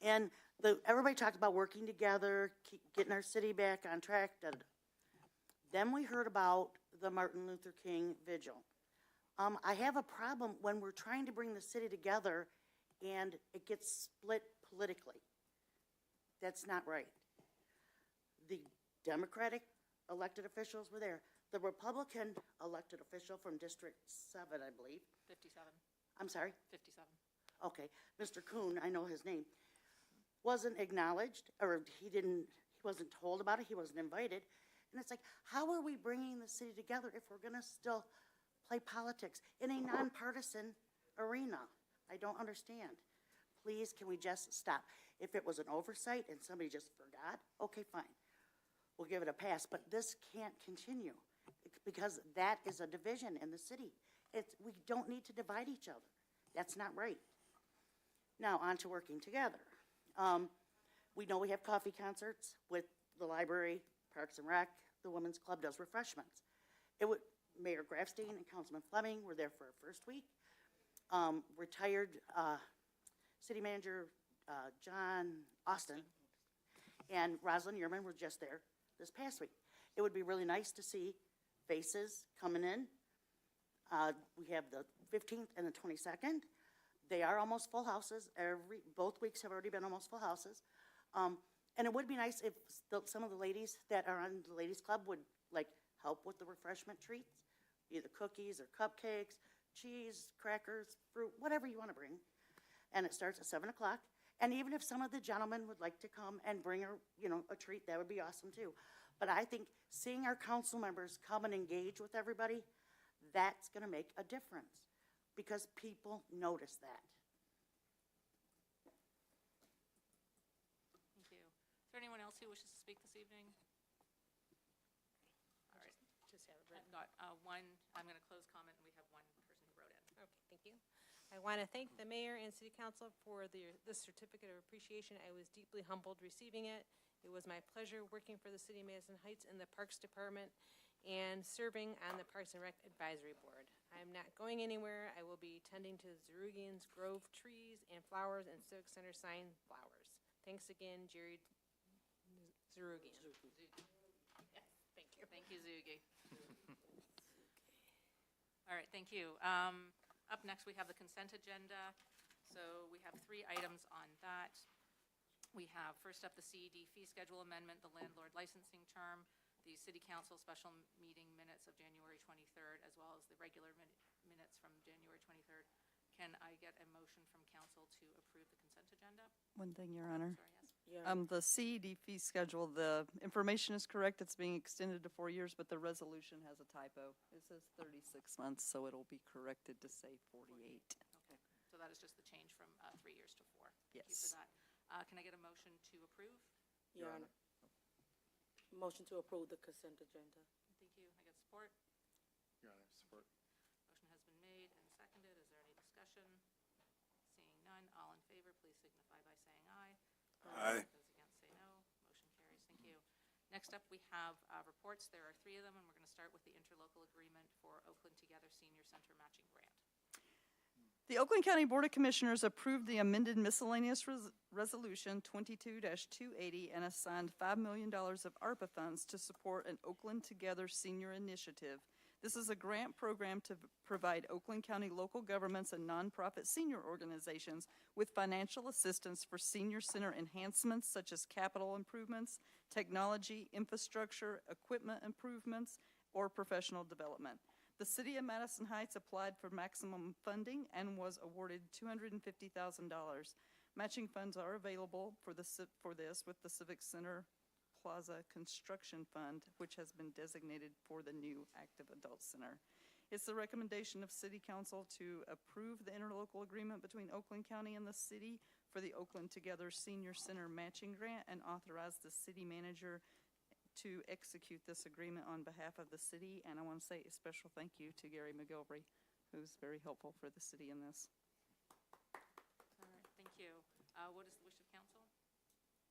And everybody talked about working together, getting our city back on track. Then we heard about the Martin Luther King Vigil. I have a problem when we're trying to bring the city together and it gets split politically. That's not right. The Democratic elected officials were there. The Republican elected official from District 7, I believe. 57. I'm sorry? 57. Okay. Mr. Kuhn, I know his name, wasn't acknowledged, or he wasn't told about it, he wasn't invited. And it's like, how are we bringing the city together if we're gonna still play politics in a nonpartisan arena? I don't understand. Please, can we just stop? If it was an oversight and somebody just forgot, okay, fine. We'll give it a pass, but this can't continue because that is a division in the city. We don't need to divide each other. That's not right. Now, on to working together. We know we have coffee concerts with the library, Parks and Rec, the Women's Club does refreshments. Mayor Grafstein and Councilman Fleming were there for our first week. Retired City Manager John Austin and Rosalind Yearman were just there this past week. It would be really nice to see faces coming in. We have the 15th and the 22nd. They are almost full houses. Both weeks have already been almost full houses. And it would be nice if some of the ladies that are on the ladies club would like help with the refreshment treats, either cookies or cupcakes, cheese, crackers, fruit, whatever you want to bring. And it starts at 7 o'clock. And even if some of the gentlemen would like to come and bring a treat, that would be awesome too. But I think seeing our council members come and engage with everybody, that's going to make a difference because people notice that. Thank you. Is there anyone else who wishes to speak this evening? All right. Just have it I've got one, I'm going to close comment, and we have one person who wrote in. Okay, thank you. I want to thank the mayor and city council for this certificate of appreciation. I was deeply humbled receiving it. It was my pleasure working for the city of Madison Heights in the Parks Department and serving on the Parks and Rec Advisory Board. I am not going anywhere. I will be tending to Zerugian's Grove trees and flowers and Civic Center sign flowers. Thanks again, Jerry Zerugian. Yes, thank you. Thank you, Zugi. All right, thank you. Up next, we have the consent agenda. So we have 3 items on that. We have, first up, the CED fee schedule amendment, the landlord licensing term, the city council special meeting minutes of January 23rd, as well as the regular minutes from January 23rd. Can I get a motion from council to approve the consent agenda? One thing, Your Honor. Sorry, yes. The CED fee schedule, the information is correct. It's being extended to 4 years, but the resolution has a typo. It says 36 months, so it'll be corrected to say 48. Okay, so that is just the change from 3 years to 4. Thank you Yes. for that. Can I get a motion to approve? Your Honor. Motion to approve the consent agenda. Thank you. I get support. Your Honor, support. Motion has been made and seconded. Is there any discussion? Seeing none, all in favor, please signify by saying aye. Aye. Those against say no. Motion carries. Thank you. Next up, we have reports. There are 3 of them, and we're going to start with the interlocal agreement for Oakland Together Senior Center Matching Grant. The Oakland County Board of Commissioners approved the amended miscellaneous resolution 22-280 and assigned $5 million of ARPA funds to support an Oakland Together senior initiative. This is a grant program to provide Oakland County local governments and nonprofit senior organizations with financial assistance for senior center enhancements such as capital improvements, technology, infrastructure, equipment improvements, or professional development. The City of Madison Heights applied for maximum funding and was awarded $250,000. Matching funds are available for this with the Civic Center Plaza Construction Fund, which has been designated for the new active adult center. It's the recommendation of City Council to approve the interlocal agreement between Oakland County and the city for the Oakland Together Senior Center Matching Grant and authorize the city manager to execute this agreement on behalf of the city. And I want to say a special thank you to Gary McGilvery, who's very helpful for the city in this. All right, thank you. What is the wish of council?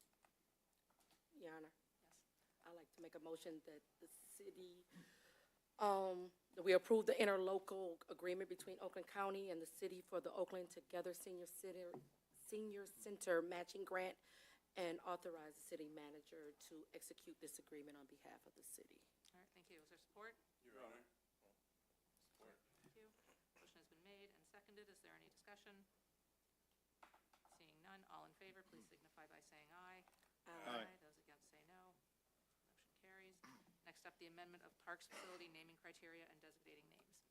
Your Honor. Yes. I'd like to make a motion that the city, that we approve the interlocal agreement between Oakland County and the city for the Oakland Together Senior Center Matching Grant and authorize the city manager to execute this agreement on behalf of the city. All right, thank you. Is there support? Your Honor. Support. Thank you. Motion has been made and seconded. Is there any discussion? Seeing none, all in favor, please signify by saying aye. Aye. Those against say no. Motion carries. Next up, the amendment of Parks Facility naming criteria and designating names.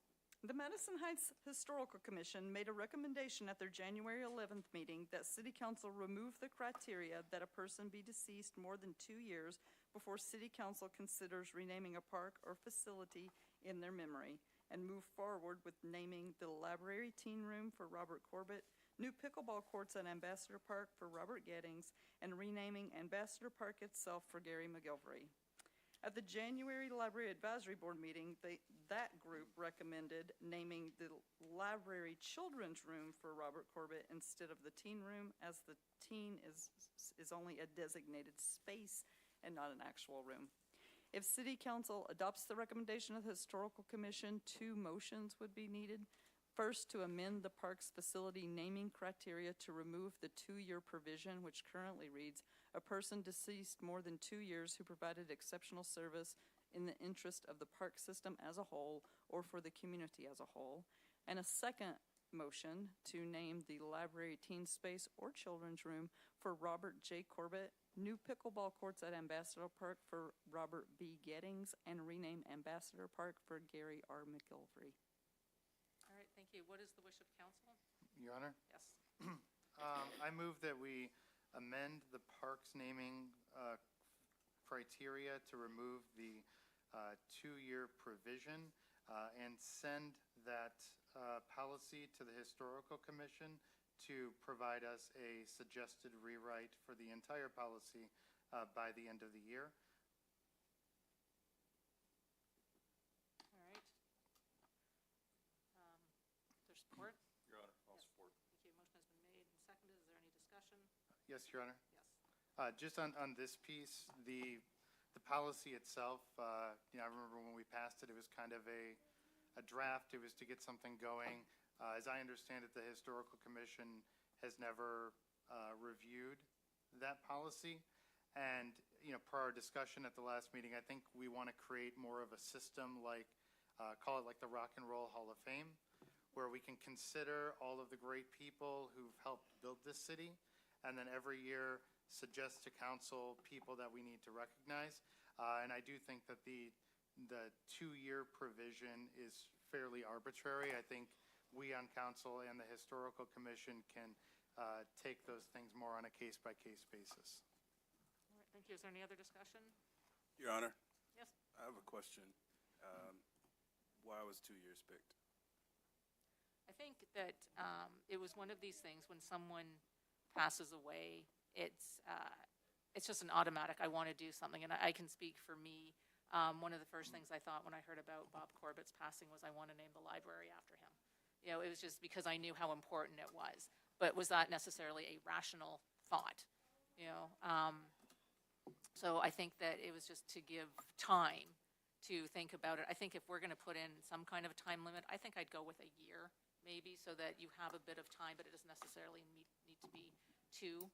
The Madison Heights Historical Commission made a recommendation at their January 11th meeting that City Council remove the criteria that a person be deceased more than 2 years before City Council considers renaming a park or facility in their memory, and move forward with naming the Library Teen Room for Robert Corbett, new pickleball courts at Ambassador Park for Robert Gettings, and renaming Ambassador Park itself for Gary McGilvery. At the January Library Advisory Board meeting, that group recommended naming the Library Children's Room for Robert Corbett instead of the Teen Room, as the teen is only a designated space and not an actual room. If City Council adopts the recommendation of the Historical Commission, 2 motions would be needed. First, to amend the park's facility naming criteria to remove the 2-year provision, which currently reads, a person deceased more than 2 years who provided exceptional service in the interest of the park system as a whole or for the community as a whole. And a second motion to name the library teen space or children's room for Robert J. Corbett, new pickleball courts at Ambassador Park for Robert B. Gettings, and rename Ambassador Park for Gary R. McGilvery. All right, thank you. What is the wish of council? Your Honor, Yes. I move that we amend the park's naming criteria to remove the 2-year provision and send that policy to the Historical Commission to provide us a suggested rewrite for the entire policy by the end of the year. All right. Is there support? Your Honor, I'll support. Thank you. Motion has been made and seconded. Is there any discussion? Yes, Your Honor. Yes. Just on this piece, the policy itself, I remember when we passed it, it was kind of a draft. It was to get something going. As I understand it, the Historical Commission has never reviewed that policy. And, per our discussion at the last meeting, I think we want to create more of a system like, call it like the Rock and Roll Hall of Fame, where we can consider all of the great people who've helped build this city, and then every year suggest to council people that we need to recognize. And I do think that the 2-year provision is fairly arbitrary. I think we on council and the Historical Commission can take those things more on a case-by-case basis. All right, thank you. Is there any other discussion? Your Honor, Yes. I have a question. Why was 2 years picked? I think that it was one of these things when someone passes away, it's just an automatic, I want to do something. And I can speak for me. One of the first things I thought when I heard about Bob Corbett's passing was I want to name the library after him. It was just because I knew how important it was. But was that necessarily a rational thought? So I think that it was just to give time to think about it. I think if we're going to put in some kind of a time limit, I think I'd go with a year maybe, so that you have a bit of time, but it doesn't necessarily need to be 2.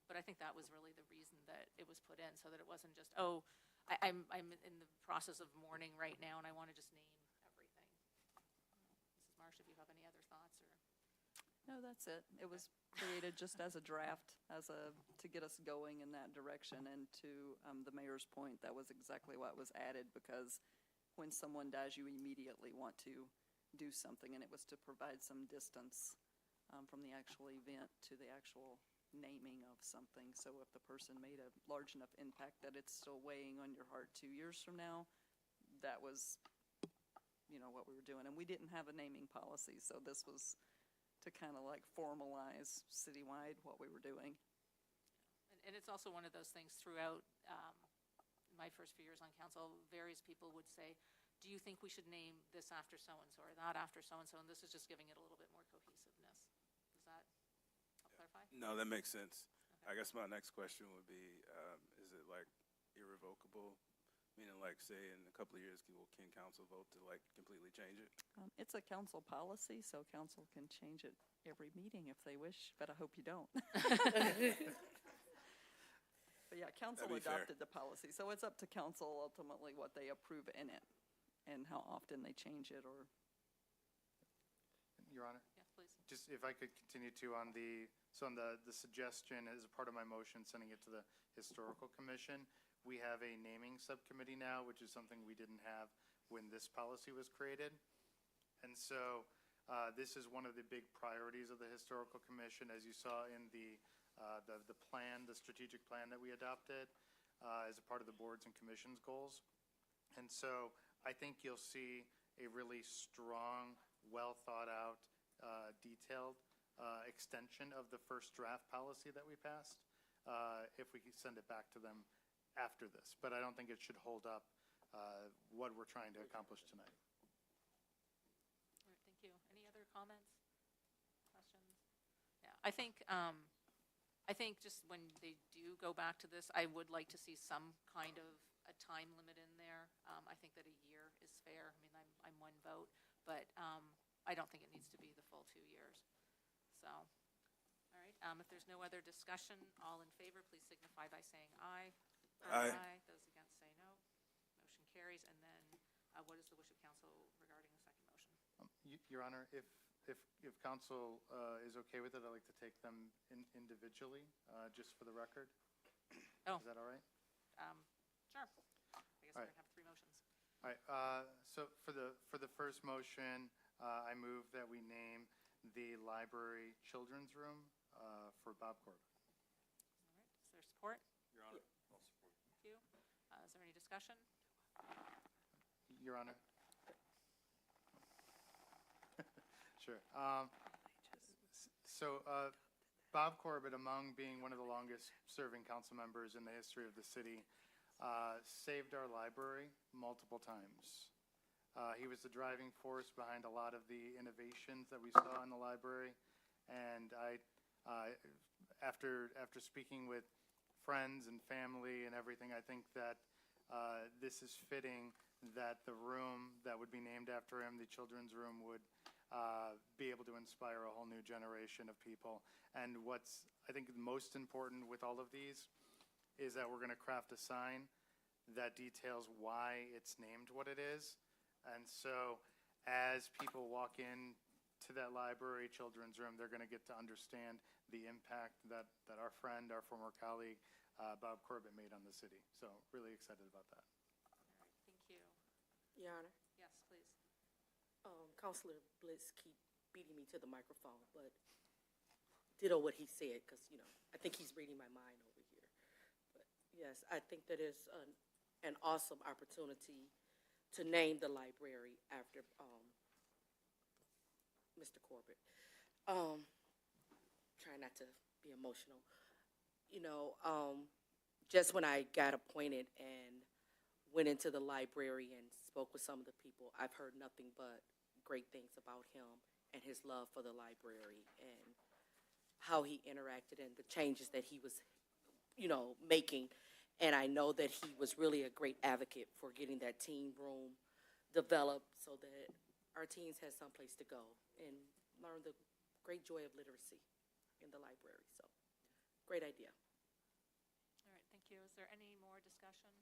But I think that was really the reason that it was put in, so that it wasn't just, I'm in the process of mourning right now and I want to just name everything. Mrs. Marsh, if you have any other thoughts or. No, that's it. It was created just as a draft, to get us going in that direction. And to the mayor's point, that was exactly what was added, because when someone dies, you immediately want to do something, and it was to provide some distance from the actual event to the actual naming of something. So if the person made a large enough impact that it's still weighing on your heart 2 years from now, that was, what we were doing. And we didn't have a naming policy, so this was to kind of like formalize citywide what we were doing. And it's also one of those things throughout my first few years on council, various people would say, do you think we should name this after so-and-so or that after so-and-so? And this is just giving it a little bit more cohesiveness. Does that help clarify? No, that makes sense. Okay. I guess my next question would be, is it like irrevocable? Meaning like, say, in a couple of years, can council vote to like completely change it? It's a council policy, so council can change it every meeting if they wish, but I hope you don't. But yeah, council That'd be fair. adopted the policy, so it's up to council ultimately what they approve in it and how often they change it or. Your Honor? Yeah, please. Just if I could continue to on the suggestion as a part of my motion, sending it to the Historical Commission. We have a naming subcommittee now, which is something we didn't have when this policy was created. And so this is one of the big priorities of the Historical Commission, as you saw in the plan, the strategic plan that we adopted as a part of the boards and commissions goals. And so I think you'll see a really strong, well thought out, detailed extension of the first draft policy that we passed if we could send it back to them after this. But I don't think it should hold up what we're trying to accomplish tonight. All right, thank you. Any other comments, questions? Yeah, I think just when they do go back to this, I would like to see some kind of a time limit in there. I think that a year is fair. I mean, I'm one vote, but I don't think it needs to be the full 2 years. So, all right, if there's no other discussion, all in favor, please signify by saying aye. Aye. Those against say no. Motion carries. And then what is the wish of council regarding the second motion? Your Honor, if council is okay with it, I'd like to take them individually, just for the record. Oh. Is that all right? Sure. I guess we're going to have 3 motions. All right, so for the first motion, I move that we name the library children's room for Bob Corbett. All right, is there support? Your Honor, I'll support. Thank you. Is there any discussion? Your Honor. Sure. So Bob Corbett, among being one of the longest serving council members in the history of the city, saved our library multiple times. He was the driving force behind a lot of the innovations that we saw in the library. And after speaking with friends and family and everything, I think that this is fitting that the room that would be named after him, the children's room, would be able to inspire a whole new generation of people. And what's, I think, most important with all of these is that we're going to craft a sign that details why it's named what it is. And so as people walk in to that library children's room, they're going to get to understand the impact that our friend, our former colleague, Bob Corbett made on the city. So really excited about that. All right, thank you. Your Honor, Yes, please. Counselor Blitz keep beating me to the microphone, but ditto what he said, because, I think he's reading my mind over here. But yes, I think that is an awesome opportunity to name the library after Mr. Corbett. Try not to be emotional. Just when I got appointed and went into the library and spoke with some of the people, I've heard nothing but great things about him and his love for the library and how he interacted and the changes that he was, making. And I know that he was really a great advocate for getting that teen room developed so that our teens had someplace to go and learn the great joy of literacy in the library. So, great idea. All right, thank you. Is there any more discussion?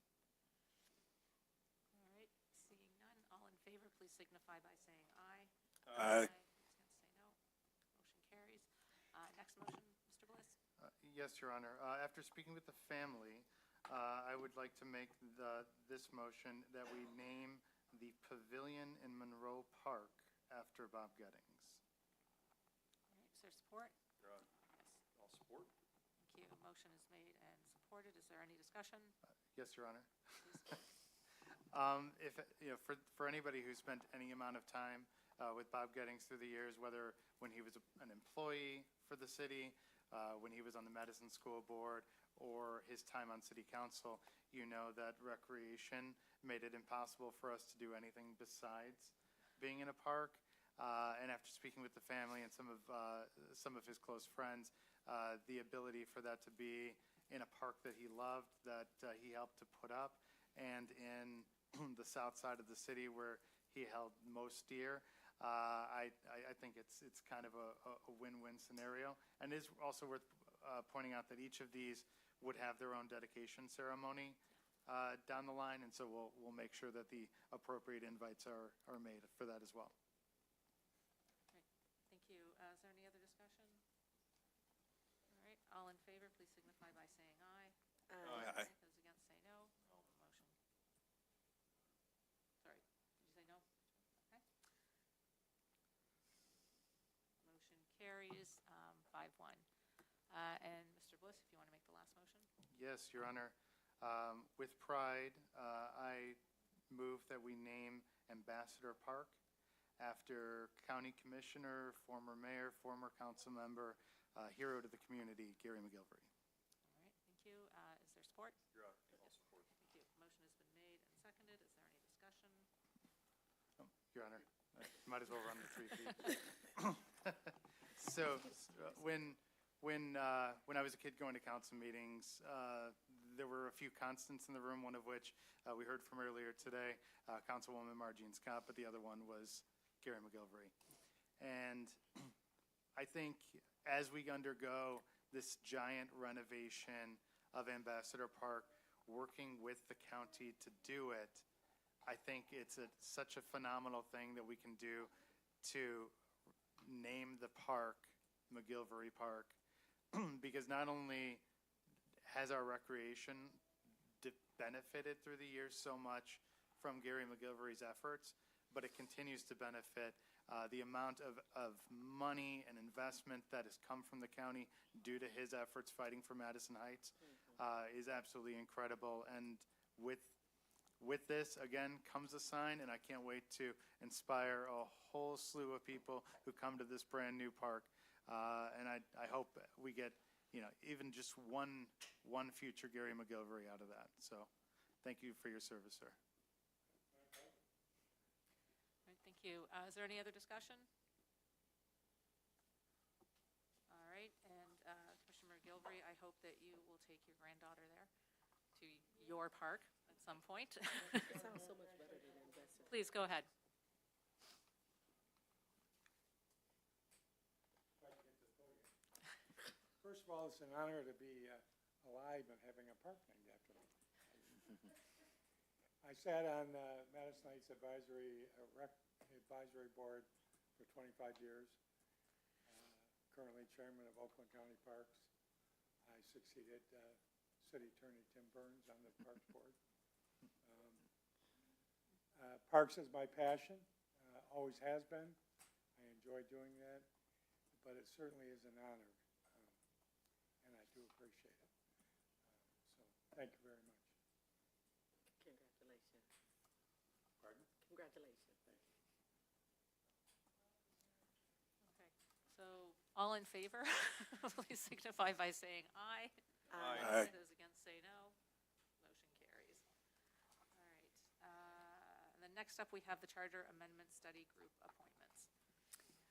All right, seeing none, all in favor, please signify by saying aye. Aye. Those against say no. Motion carries. Next motion, Mr. Bliss. Yes, Your Honor. After speaking with the family, I would like to make this motion that we name the pavilion in Monroe Park after Bob Gettings. All right, is there support? Your Honor, Yes, I'll support. thank you. Motion is made and supported. Is there any discussion? Yes, Your Honor. Please. If for anybody who spent any amount of time with Bob Gettings through the years, whether when he was an employee for the city, when he was on the Madison School Board, or his time on City Council, you know that recreation made it impossible for us to do anything besides being in a park. And after speaking with the family and some of his close friends, the ability for that to be in a park that he loved, that he helped to put up, and in the south side of the city where he held most dear, I think it's kind of a win-win scenario. And it is also worth pointing out that each of these would have their own dedication ceremony down the line, and so we'll make sure that the appropriate invites are made for that as well. Thank you. Is there any other discussion? All right, all in favor, please signify by saying aye. Aye. Those against say no. Motion. Sorry, did you say no? Okay. Yes, Your Honor. With pride, I move that we name Ambassador Park after County Commissioner, former mayor, former council member, hero to the community, Gary McGilvery. All right, thank you. Is there support? Your Honor, I'll support. Thank you. Motion has been made and seconded. Is there any discussion? Your Honor, I might as well run the 3 feet. So, when I was a kid going to council meetings, there were a few constants in the room, one of which we heard from earlier today, Councilwoman Margene Scott, but the other one was Gary McGilvery. And I think as we undergo this giant renovation of Ambassador Park, working with the county to do it, I think it's such a phenomenal thing that we can do to name the park McGilvery Park, because not only has our recreation benefited through the years so much from Gary McGilvery's efforts, but it continues to benefit. The amount of money and investment that has come from the county due to his efforts fighting for Madison Heights is absolutely incredible. And with this, again, comes a sign, and I can't wait to inspire a whole slew of people who come to this brand-new park. And I hope we get, even just one future Gary McGilvery out of that. So thank you for your service, sir. All right, thank you. Is there any other discussion? All right, and Commissioner McGilvery, I hope that you will take your granddaughter there to your park at some point. It sounds so much better than Ambassador. Please, go ahead. First of all, it's an honor to be alive and having a park named after me. I sat on Madison Heights Advisory Board for 25 years, currently chairman of Oakland County Parks. I succeeded City Attorney Tim Burns on the Parks Board. Parks is my passion, always has been. I enjoy doing that, but it certainly is an honor. And I do appreciate it. So, thank you very much. Congratulations. Pardon? Congratulations. Thank you. Okay, so all in favor, please signify by saying aye. Aye. Those against say no. Motion carries. All right. And then next up, we have the Charter Amendment Study Group appointments.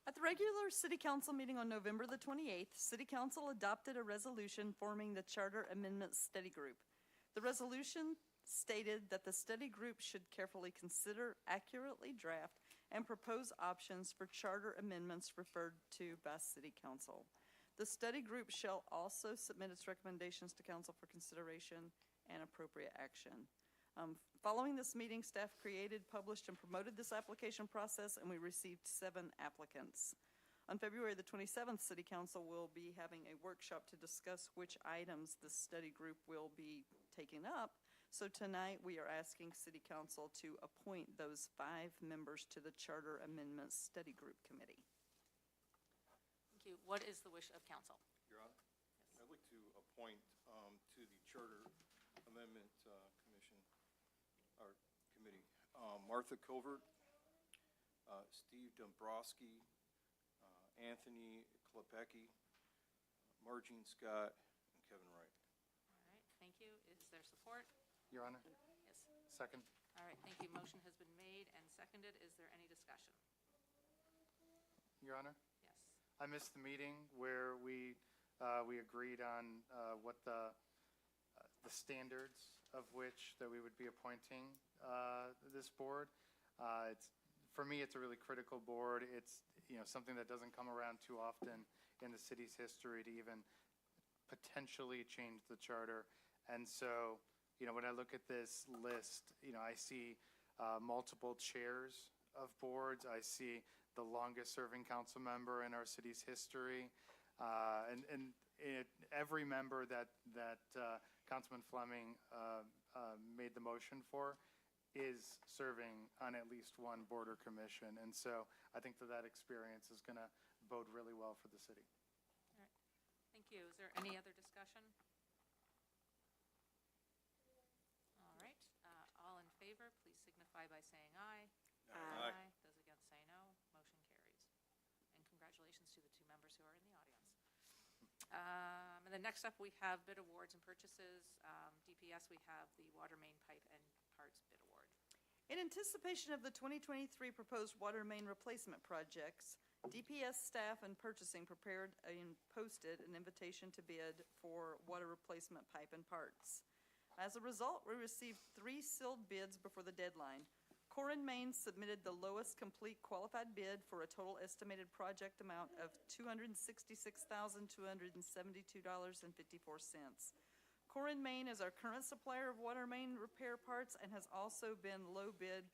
At the regular City Council meeting on November the 28th, City Council adopted a resolution forming the Charter Amendment Study Group. The resolution stated that the study group should carefully consider, accurately draft, and propose options for charter amendments referred to by City Council. The study group shall also submit its recommendations to Council for consideration and appropriate action. Following this meeting, staff created, published, and promoted this application process, and we received 7 applicants. On February the 27th, City Council will be having a workshop to discuss which items the study group will be taking up. So tonight, we are asking City Council to appoint those 5 members to the Charter Amendments Study Group Committee. Thank you. What is the wish of council? Your Honor, I'd like to appoint to the Charter Amendment Commission, or Committee, Martha Covert, Steve Dombrowski, Anthony Klepecki, Margene Scott, and Kevin Wright. All right, thank you. Is there support? Your Honor? Yes. Second. All right, thank you. Motion has been made and seconded. Is there any discussion? Your Honor? Yes. I missed the meeting where we agreed on what the standards of which that we would be appointing this board. For me, it's a really critical board. It's something that doesn't come around too often in the city's history to even potentially change the charter. And so, when I look at this list, I see multiple chairs of boards. I see the longest-serving council member in our city's history, and every member that Councilman Fleming made the motion for is serving on at least one board or commission. And so I think that experience is going to bode really well for the city. All right. Thank you. Is there any other discussion? saying aye. Aye. Those against say no. Motion carries. And congratulations to the two members who are in the audience. And then next up, we have bid awards and purchases. DPS, we have the water main pipe and parts bid award. In anticipation of the 2023 proposed water main replacement projects, DPS staff and purchasing prepared and posted an invitation to bid for water replacement pipe and parts. As a result, we received 3 sealed bids before the deadline. Core and Main submitted the lowest complete qualified bid for a total estimated project amount of $266,272.54. Core and Main is our current supplier of water main repair parts and has also been low bid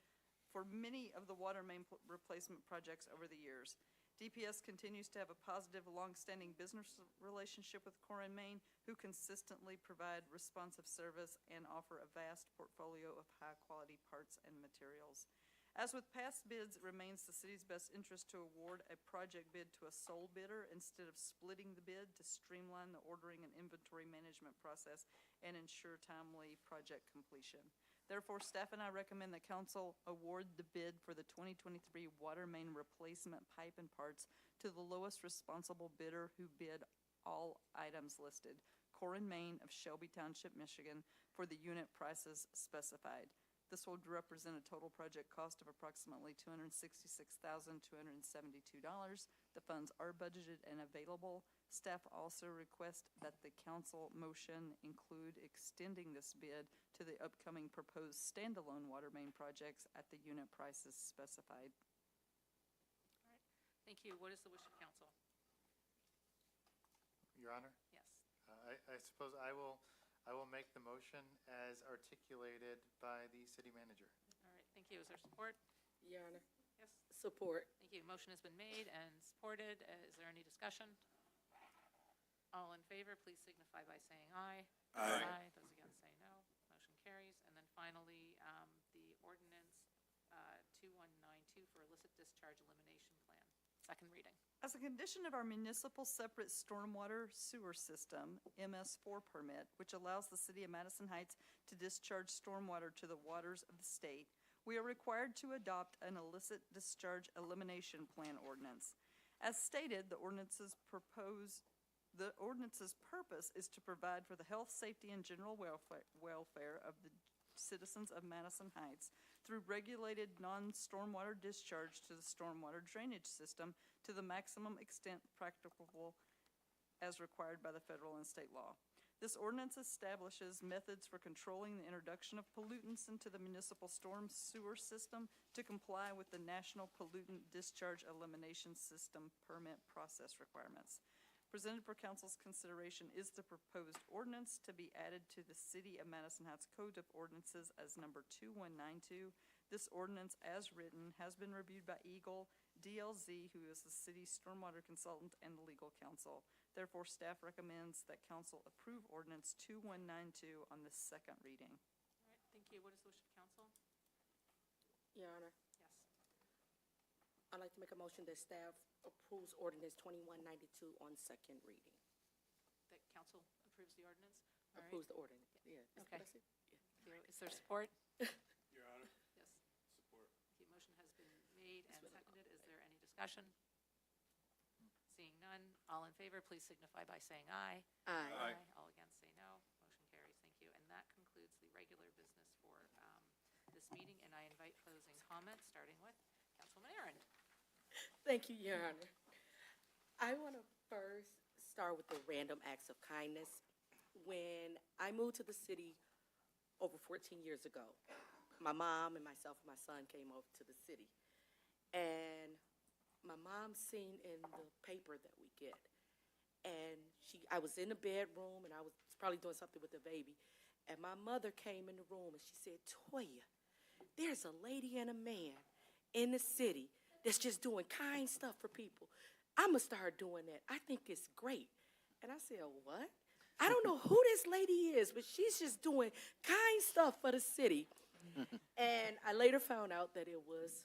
for many of the water main replacement projects over the years. DPS continues to have a positive, long-standing business relationship with Core and Main, who consistently provide responsive service and offer a vast portfolio of high-quality parts and materials. As with past bids, it remains the city's best interest to award a project bid to a sole bidder instead of splitting the bid to streamline the ordering and inventory management process and ensure timely project completion. Therefore, staff and I recommend that council award the bid for the 2023 water main replacement pipe and parts to the lowest responsible bidder who bid all items listed, Core and Main of Shelby Township, Michigan, for the unit prices specified. This will represent a total project cost of approximately $266,272. The funds are budgeted and available. Staff also request that the council motion include extending this bid to the upcoming proposed standalone water main projects at the unit prices specified. All right, thank you. What is the wish of council? Your Honor? Yes. I suppose I will make the motion as articulated by the city manager. All right, thank you. Is there support? Your Honor. Yes. Support. Thank you. Motion has been made and supported. Is there any discussion? All in favor, please signify by saying aye. Aye. Those against say no. Motion carries. And then finally, the ordinance 2192 for illicit discharge elimination plan. Second reading. As a condition of our municipal separate stormwater sewer system, MS4 permit, which allows the city of Madison Heights to discharge stormwater to the waters of the state, we are required to adopt an illicit discharge elimination plan ordinance. As stated, the ordinance's purpose is to provide for the health, safety, and general welfare of the citizens of Madison Heights through regulated non-stormwater discharge to the stormwater drainage system to the maximum extent practicable as required by the federal and state law. This ordinance establishes methods for controlling the introduction of pollutants into the municipal storm sewer system to comply with the National Pollutant Discharge Elimination System permit process requirements. Presented for council's consideration is the proposed ordinance to be added to the City of Madison Heights Code of Ordinances as number 2192. This ordinance, as written, has been reviewed by Eagle, DLZ, who is the city's stormwater consultant, and the legal counsel. Therefore, staff recommends that council approve ordinance 2192 on the second reading. All right, thank you. What is the wish of council? Your Honor. Yes. I'd like to make a motion that staff approves ordinance 2192 on second reading. That council approves the ordinance? All right. Approves the ordinance, yeah. Okay. That's it? Yeah. Thank you. Is there support? Your Honor. Yes. Support. The motion has been made and seconded. Is there any discussion? Seeing none, all in favor, please signify by saying aye. Aye. All against say no. Motion carries. Thank you. And that concludes the regular business for this meeting, and I invite closing comments, starting with Councilman Aaron. Thank you, Your Honor. I want to first start with the random acts of kindness. When I moved to the city over 14 years ago, my mom and myself and my son came over to the city. And my mom seen in the paper that we get, and I was in the bedroom, and I was probably doing something with the baby, and my mother came in the room, and she said, Toya, there's a lady and a man in the city that's just doing kind stuff for people. I'm going to start doing that. I think it's great. And I said, what? I don't know who this lady is, but she's just doing kind stuff for the city. And I later found out that it was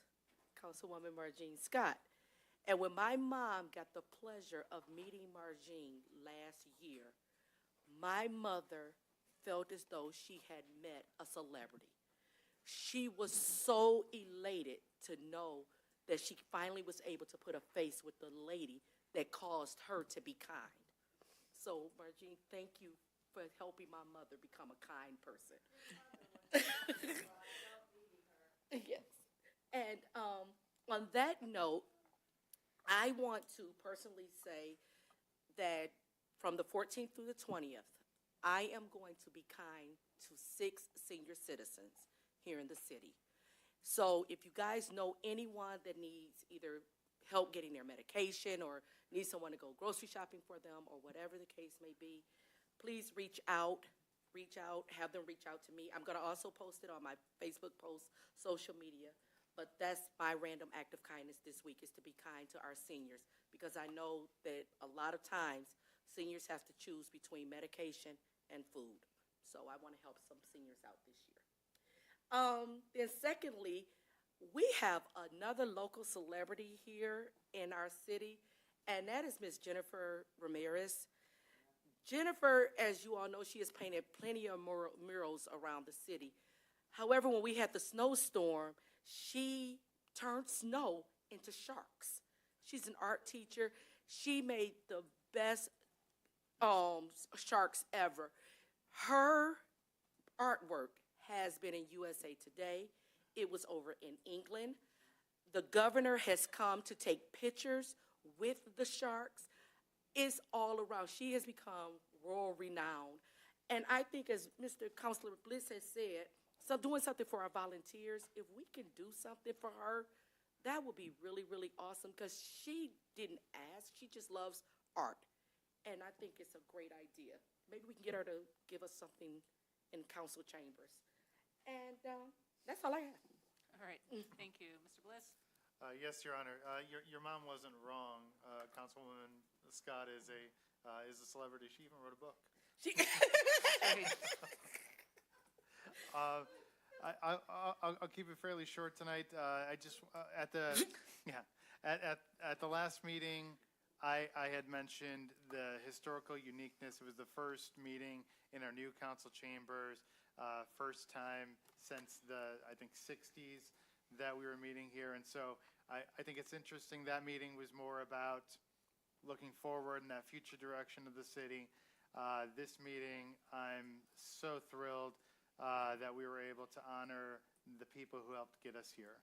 Councilwoman Margene Scott. And when my mom got the pleasure of meeting Margene last year, my mother felt as though she had met a celebrity. she was so elated to know that she finally was able to put a face with the lady that caused her to be kind. So, Margene, thank you for helping my mother become a kind person. Yes. And on that note, I want to personally say that from the 14th through the 20th, I am going to be kind to 6 senior citizens here in the city. So if you guys know anyone that needs either help getting their medication or needs someone to go grocery shopping for them or whatever the case may be, please reach out, have them reach out to me. I'm going to also post it on my Facebook post, social media. But that's my random act of kindness this week, is to be kind to our seniors, because I know that a lot of times seniors have to choose between medication and food. So I want to help some seniors out this year. Then secondly, we have another local celebrity here in our city, and that is Miss Jennifer Ramirez. Jennifer, as you all know, she has painted plenty of murals around the city. However, when we had the snowstorm, she turned snow into sharks. She's an art teacher. She made the best sharks ever. Her artwork has been in USA Today. It was over in England. The governor has come to take pictures with the sharks. It's all around. She has become world renowned. And I think, as Mr. Councilor Bliss has said, so doing something for our volunteers, if we can do something for her, that would be really, really awesome, because she didn't ask. She just loves art. And I think it's a great idea. Maybe we can get her to give us something in council chambers. And that's all I have. All right, thank you. Mr. Bliss? Yes, Your Honor. Your mom wasn't wrong. Councilwoman Scott is a celebrity. She even wrote a book. I'll keep it fairly short tonight. I just at the last meeting, I had mentioned the historical uniqueness. It was the first meeting in our new council chambers, first time since the, I think, 60s that we were meeting here. And so I think it's interesting that meeting was more about looking forward in that future direction of the city. This meeting, I'm so thrilled that we were able to honor the people who helped get us here.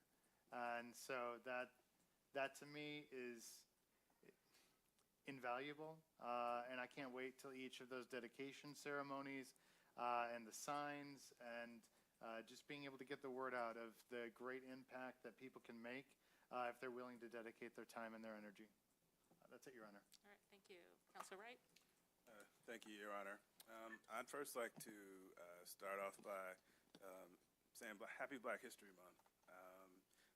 And so that to me is invaluable. And I can't wait till each of those dedication ceremonies and the signs and just being able to get the word out of the great impact that people can make if they're willing to dedicate their time and their energy. That's it, Your Honor. All right, thank you. Councilor Wright? Thank you, Your Honor. I'd first like to start off by saying Happy Black History Month.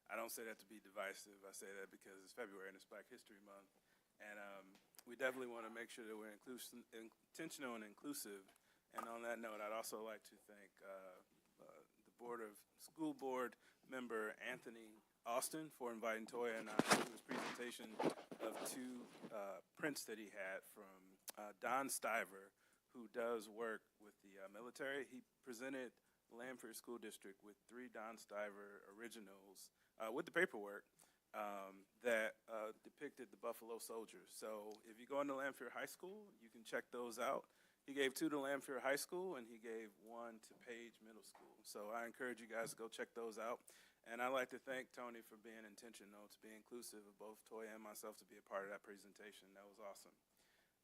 I don't say that to be divisive. I say that because it's February and it's Black History Month. And we definitely want to make sure that we're intentional and inclusive. And on that note, I'd also like to thank the School Board member Anthony Austin for inviting Toya and I to his presentation of 2 prints that he had from Don Stiver, who does work with the military. He presented Lanphier School District with 3 Don Stiver originals with the paperwork that depicted the Buffalo Soldiers. So if you go into Lanphier High School, you can check those out. He gave 2 to Lanphier High School, and he gave 1 to Page Middle School. So I encourage you guys to go check those out. And I'd like to thank Tony for being intentional, to be inclusive of both Toya and myself to be a part of that presentation. That was awesome.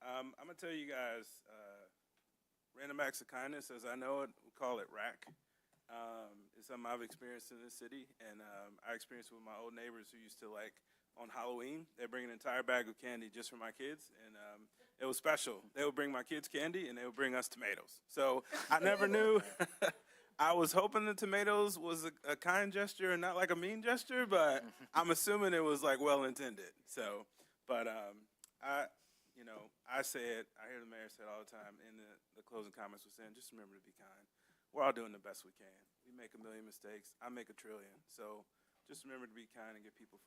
I'm going to tell you guys, random acts of kindness, as I know it, we call it RAC. It's something I've experienced in this city, and I experienced it with my old neighbors who used to, like, on Halloween, they'd bring an entire bag of candy just for my kids, and it was special. They would bring my kids candy, and they would bring us tomatoes. So I never knew. I was hoping the tomatoes was a kind gesture and not like a mean gesture, but I'm assuming it was, like, well-intended. So, but I say it, I hear the mayor say it all the time, in the closing comments was saying, just remember to be kind. We're all doing the best we can. We make a million mistakes. I make a trillion. So just remember to be kind and give people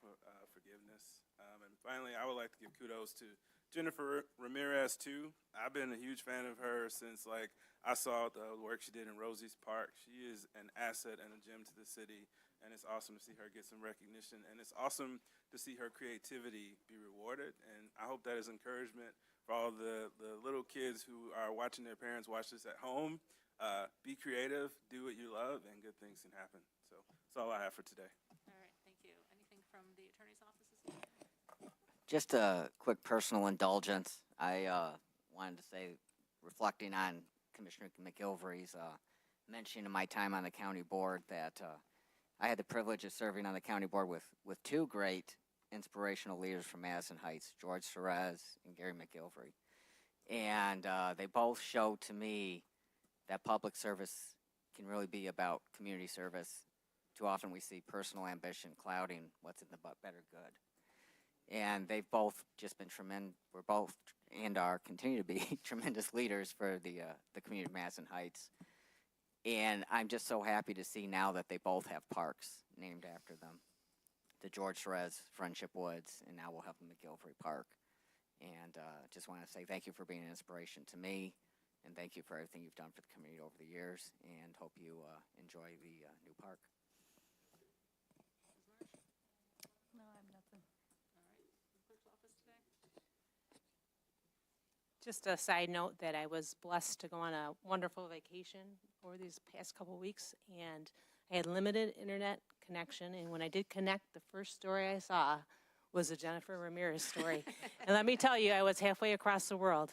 forgiveness. And finally, I would like to give kudos to Jennifer Ramirez, too. I've been a huge fan of her since, like, I saw the work she did in Rosie's Park. She is an asset and a gem to the city, and it's awesome to see her get some recognition, and it's awesome to see her creativity be rewarded, and I hope that is encouragement for all the little kids who are watching their parents watch this at home. Be creative, do what you love, and good things can happen. So that's all I have for today. All right, thank you. Anything from the attorney's office this evening? Just a quick personal indulgence. I wanted to say, reflecting on Commissioner McGilvery's mention of my time on the county board, that I had the privilege of serving on the county board with two great inspirational leaders from Madison Heights, George Serez and Gary McGilvery. And they both showed to me that public service can really be about community service. Too often we see personal ambition clouding what's in the better good. And they've both just been tremendous. We're both and are continue to be tremendous leaders for the community of Madison Heights. And I'm just so happy to see now that they both have parks named after them. The George Serez Friendship Woods, and now we'll have the McGilvery Park. And just want to say thank you for being an inspiration to me, and thank you for everything you've done for the community over the years, and hope you enjoy the new park. No, I have nothing. All right, clerk's office today? Just a side note that I was blessed to go on a wonderful vacation over these past couple weeks, and I had limited internet connection, and when I did connect, the first story I saw was a Jennifer Ramirez story. And let me tell you, I was halfway across the world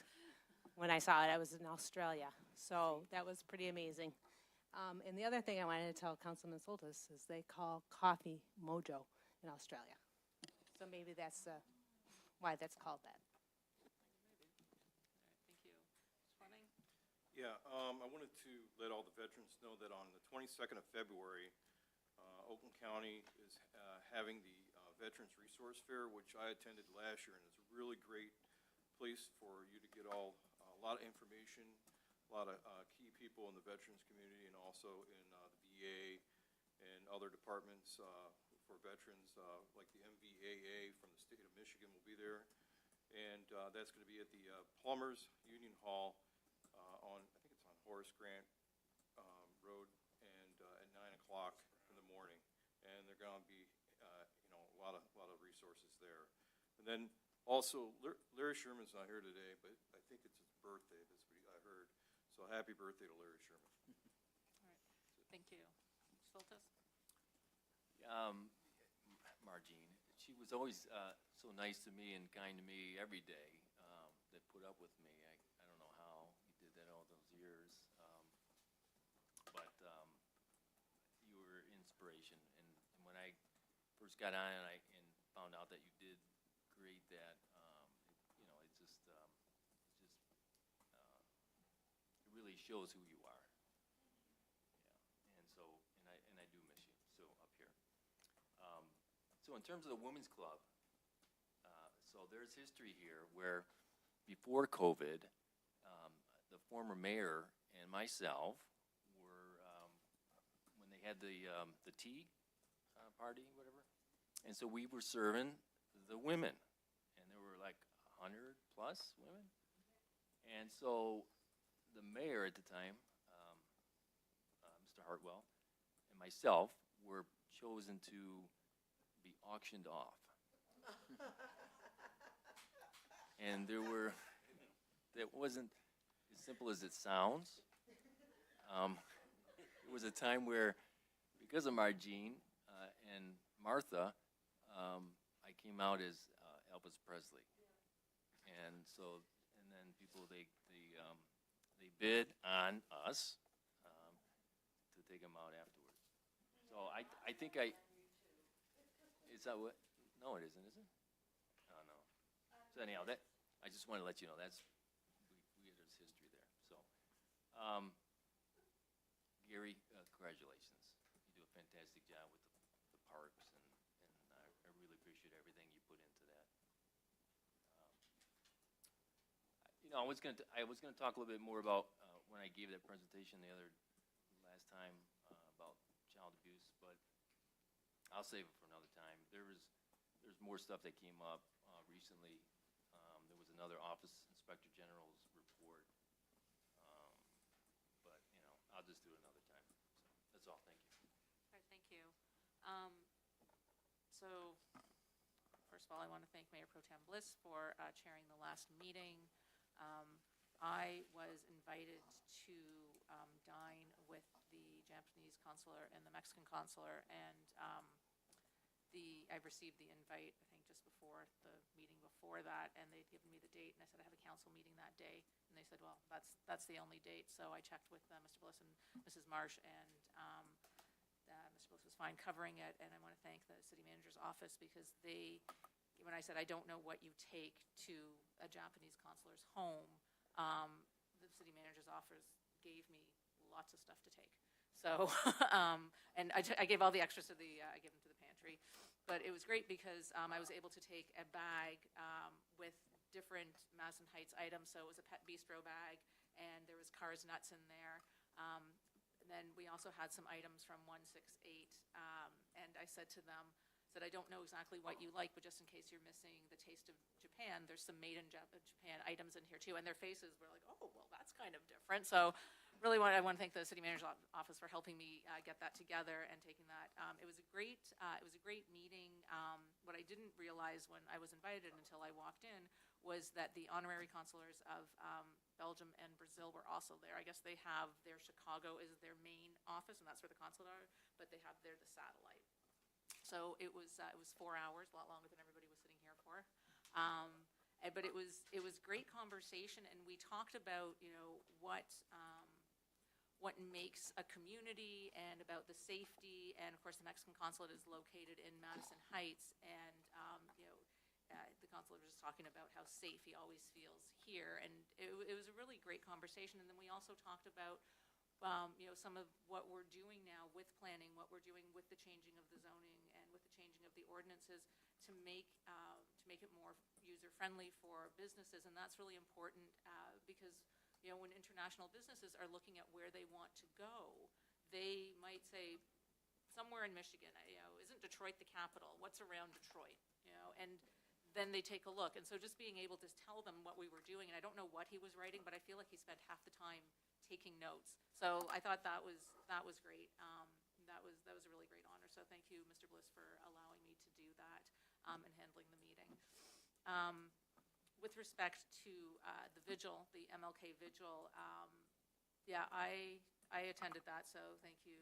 when I saw it. I was in Australia, so that was pretty amazing. And the other thing I wanted to tell Councilman Soltis is they call coffee mojo in Australia. So maybe that's why that's called that. Thank you. Swanning? Yeah, I wanted to let all the veterans know that on the 22nd of February, Oakland County is having the Veterans Resource Fair, which I attended last year, and it's a really great place for you to get a lot of information, a lot of key people in the veterans community, and also in the VA and other departments for veterans, like the MVAA from the state of Michigan will be there. And that's going to be at the Plumbers Union Hall on, I think it's on Horace Grant Road, and at 9 o'clock in the morning. And they're going to be, a lot of resources there. And then also, Larry Sherman's not here today, but I think it's his birthday. That's what I heard. So happy birthday to Larry Sherman. All right, thank you. Soltis? Margine, she was always so nice to me and kind to me every day, that put up with me. I don't know how you did that all those years, but you were inspiration. And when I first got on and found out that you did great that, it really shows who you are. Yeah, and so, and I do miss you, so up here. So in terms of the Women's Club, so there's history here where before COVID, the former mayor and myself were, when they had the tea party, whatever, and so we were serving the women, and there were like 100 plus women, and so the mayor at the time, Mr. Hartwell, and myself were chosen to be auctioned off. And that wasn't as simple as it sounds. It was a time where, because of Margine and Martha, I came out as Elvis Presley. And so, and then people, they bid on us to take them out afterwards. So I think is that what? No, it isn't, is it? Oh, no. So anyhow, I just want to let you know there's history there. So, Gary, congratulations. You do a fantastic job with the parks, and I really appreciate everything you put into that. I was gonna talk a little bit more about when I gave that presentation last time about child abuse, but I'll save it for another time. There's more stuff that came up recently. There was another Office Inspector General's report all, thank you. All right, thank you. So, first of all, I want to thank Mayor Pro Tem Bliss for chairing the last meeting. I was invited to dine with the Japanese consular and the Mexican consular, and I received the invite, I think, just before the meeting before that, and they'd given me the date, and I said I have a council meeting that day, and they said, well, that's the only date. So I checked with Mr. Bliss and Mrs. Marsh, and Mr. Bliss was fine covering it, and I want to thank the city manager's office because when I said I don't know what you take to a Japanese consular's home, the city manager's office gave me lots of stuff to take. So, and I gave all the extras I gave them to the pantry. But it was great because I was able to take a bag with different Madison Heights items. So it was a Pet Bistro bag, and there was Cars Nuts in there. And then we also had some items from 168. And I said to them, I don't know exactly what you like, but just in case you're missing the taste of Japan, there's some made in Japan items in here too. And their faces were like, oh, well, that's kind of different. So really I want to thank the city manager's office for helping me get that together and taking that. It was a great meeting. What I didn't realize when I was invited until I walked in was that the honorary consulars of Belgium and Brazil were also there. I guess they have Chicago is their main office, and that's where the consulate are, but they have the satellite. So it was 4 hours, a lot longer than everybody was sitting here for. But it was great conversation, and we talked about what makes a community and about the safety. And of course, the Mexican consulate is located in Madison Heights, and the consulate was just talking about how safe he always feels here, and it was a really great conversation. And then we also talked about some of what we're doing now with planning, what we're doing with the changing of the zoning and with the changing of the ordinances to make it more user-friendly for businesses. And that's really important because when international businesses are looking at where they want to go, they might say, somewhere in Michigan, isn't Detroit the capital? What's around Detroit? And then they take a look. And so just being able to tell them what we were doing, and I don't know what he was writing, but I feel like he spent half the time taking notes. So I thought that was great. That was a really great honor. So thank you, Mr. Bliss, for allowing me to do that and handling the meeting. With respect to the vigil, the MLK vigil, I attended that. So thank you,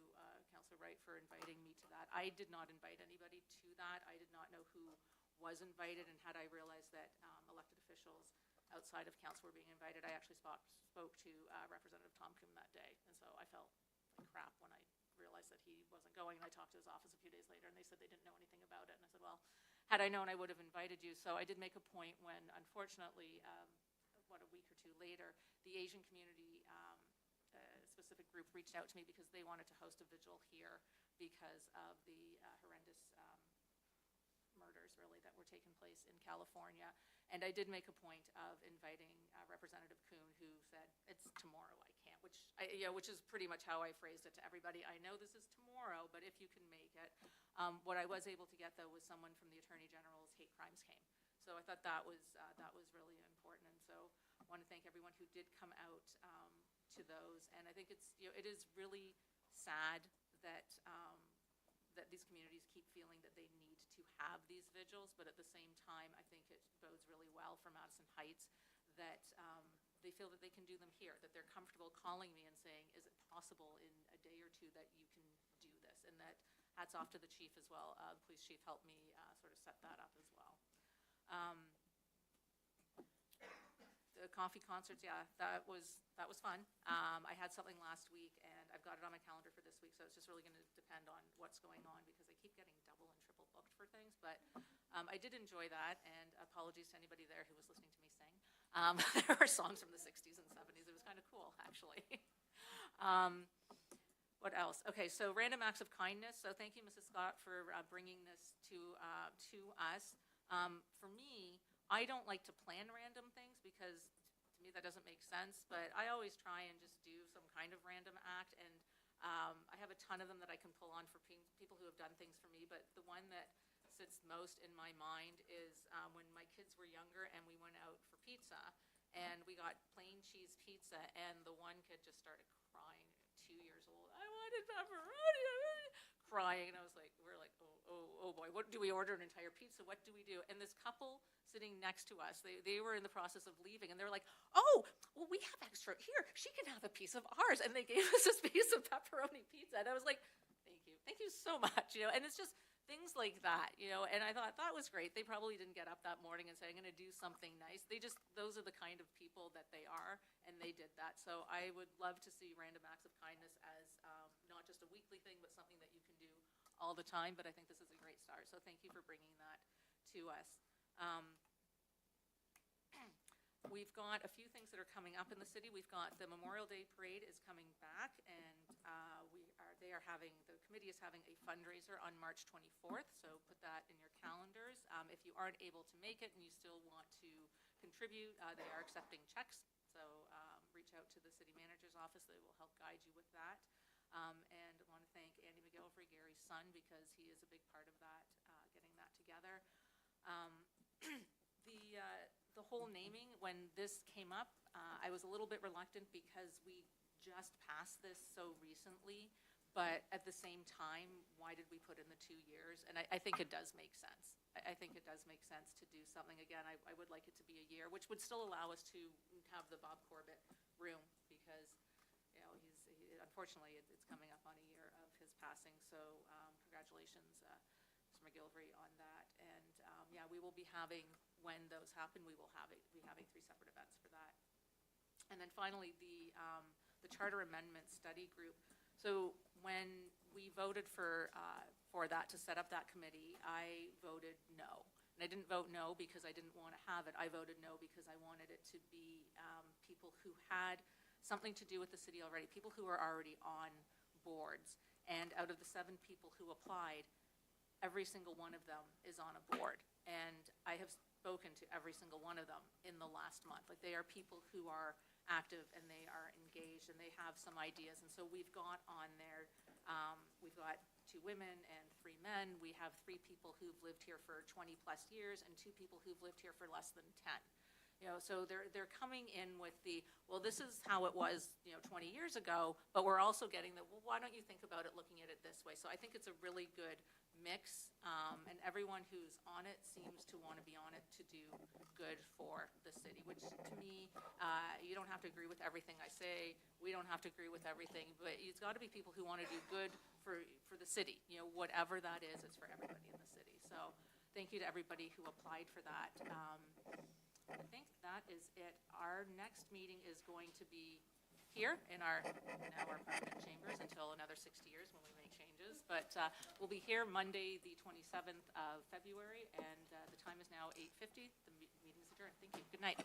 Councilor Wright, for inviting me to that. I did not invite anybody to that. I did not know who was invited, and had I realized that elected officials outside of council were being invited, I actually spoke to Representative Tom Kuhn that day, and so I felt like crap when I realized that he wasn't going. And I talked to his office a few days later, and they said they didn't know anything about it. And I said, well, had I known, I would have invited you. So I did make a point when, unfortunately, a week or two later, the Asian community specific group reached out to me because they wanted to host a vigil here because of the horrendous murders, really, that were taking place in California. And I did make a point of inviting Representative Kuhn, who said, it's tomorrow, I can't, which is pretty much how I phrased it to everybody. I know this is tomorrow, but if you can make it. What I was able to get, though, was someone from the Attorney General's hate crimes came. So I thought that was really important. And so I want to thank everyone who did come out to those. And I think it is really sad that that these communities keep feeling that they need to have these vigils, but at the same time, I think it bodes really well for Madison Heights that they feel that they can do them here, that they're comfortable calling me and saying, is it possible in a day or two that you can do this? And that hats off to the chief as well. The police chief helped me sort of set that up as well. The coffee concerts, that was fun. I had something last week, and I've got it on my calendar for this week, so it's just really going to depend on what's going on because I keep getting double and triple booked for things. But I did enjoy that, and apologies to anybody there who was listening to me sing. There were songs from the 60s and 70s. It was kind of cool, actually. What else? Okay, so random acts of kindness. So thank you, Mrs. Scott, for bringing this to us. For me, I don't like to plan random things because to me that doesn't make sense, but I always try and just do some kind of random act, and I have a ton of them that I can pull on for people who have done things for me, but the one that sits most in my mind is when my kids were younger and we went out for pizza, and we got plain cheese pizza, and the one kid just started crying, 2 years old. I wanted pepperoni, crying, and I was like, we're like, oh boy, what do we order? An entire pizza? What do we do? And this couple sitting next to us, they were in the process of leaving, and they're like, oh, well, we have extra here. She can have a piece of ours, and they gave us this piece of pepperoni pizza, and I was like, thank you so much, and it's just things like that, and I thought that was great. They probably didn't get up that morning and say, I'm going to do something nice. Those are the kind of people that they are, and they did that. So I would love to see random acts of kindness as not just a weekly thing, but something that you can do all the time. But I think this is a great start. So thank you for bringing that to us. We've got a few things that are coming up in the city. We've got the Memorial Day Parade is coming back, and the committee is having a fundraiser on March 24th, so put that in your calendars. If you aren't able to make it and you still want to contribute, they are accepting checks, so reach out to the city manager's office. They will help guide you with that. And I want to thank Andy McGillivray, Gary's son, because he is a big part of that, getting that together. The whole naming, when this came up, I was a little bit reluctant because we just passed this so recently, but at the same time, why did we put in the 2 years? And I think it does make sense. I think it does make sense to do something. Again, I would like it to be a year, which would still allow us to have the Bob Corbett room, because unfortunately, it's coming up on a year of his passing. So congratulations, Mr. McGillivray, on that. And yeah, we will be having, when those happen, we will be having 3 separate events for that. And then finally, the Charter Amendment Study Group. So when we voted for that, to set up that committee, I voted no. And I didn't vote no because I didn't want to have it. I voted no because I wanted it to be people who had something to do with the city already, people who are already on boards. And out of the 7 people who applied, every single one of them is on a board. And I have spoken to every single one of them in the last month. Like, they are people who are active and they are engaged and they have some ideas. And so we've got on there, we've got 2 women and 3 men. We have 3 people who've lived here for 20 plus years and 2 people who've lived here for less than 10. So they're coming in with well, this is how it was, 20 years ago, but we're also getting well, why don't you think about it, looking at it this way? So I think it's a really good mix, and everyone who's on it seems to want to be on it to do good for the city, which to me, you don't have to agree with everything I say. We don't have to agree with everything, but it's got to be people who want to do good for the city. Whatever that is, it's for everybody in the city. So thank you to everybody who applied for that. I think that is it. Our next meeting is going to be here in our permanent chambers until another 60 years when we make changes. But we'll be here Monday, the 27th of February, and the time is now 8:50. The meeting is adjourned. Thank you. Good night.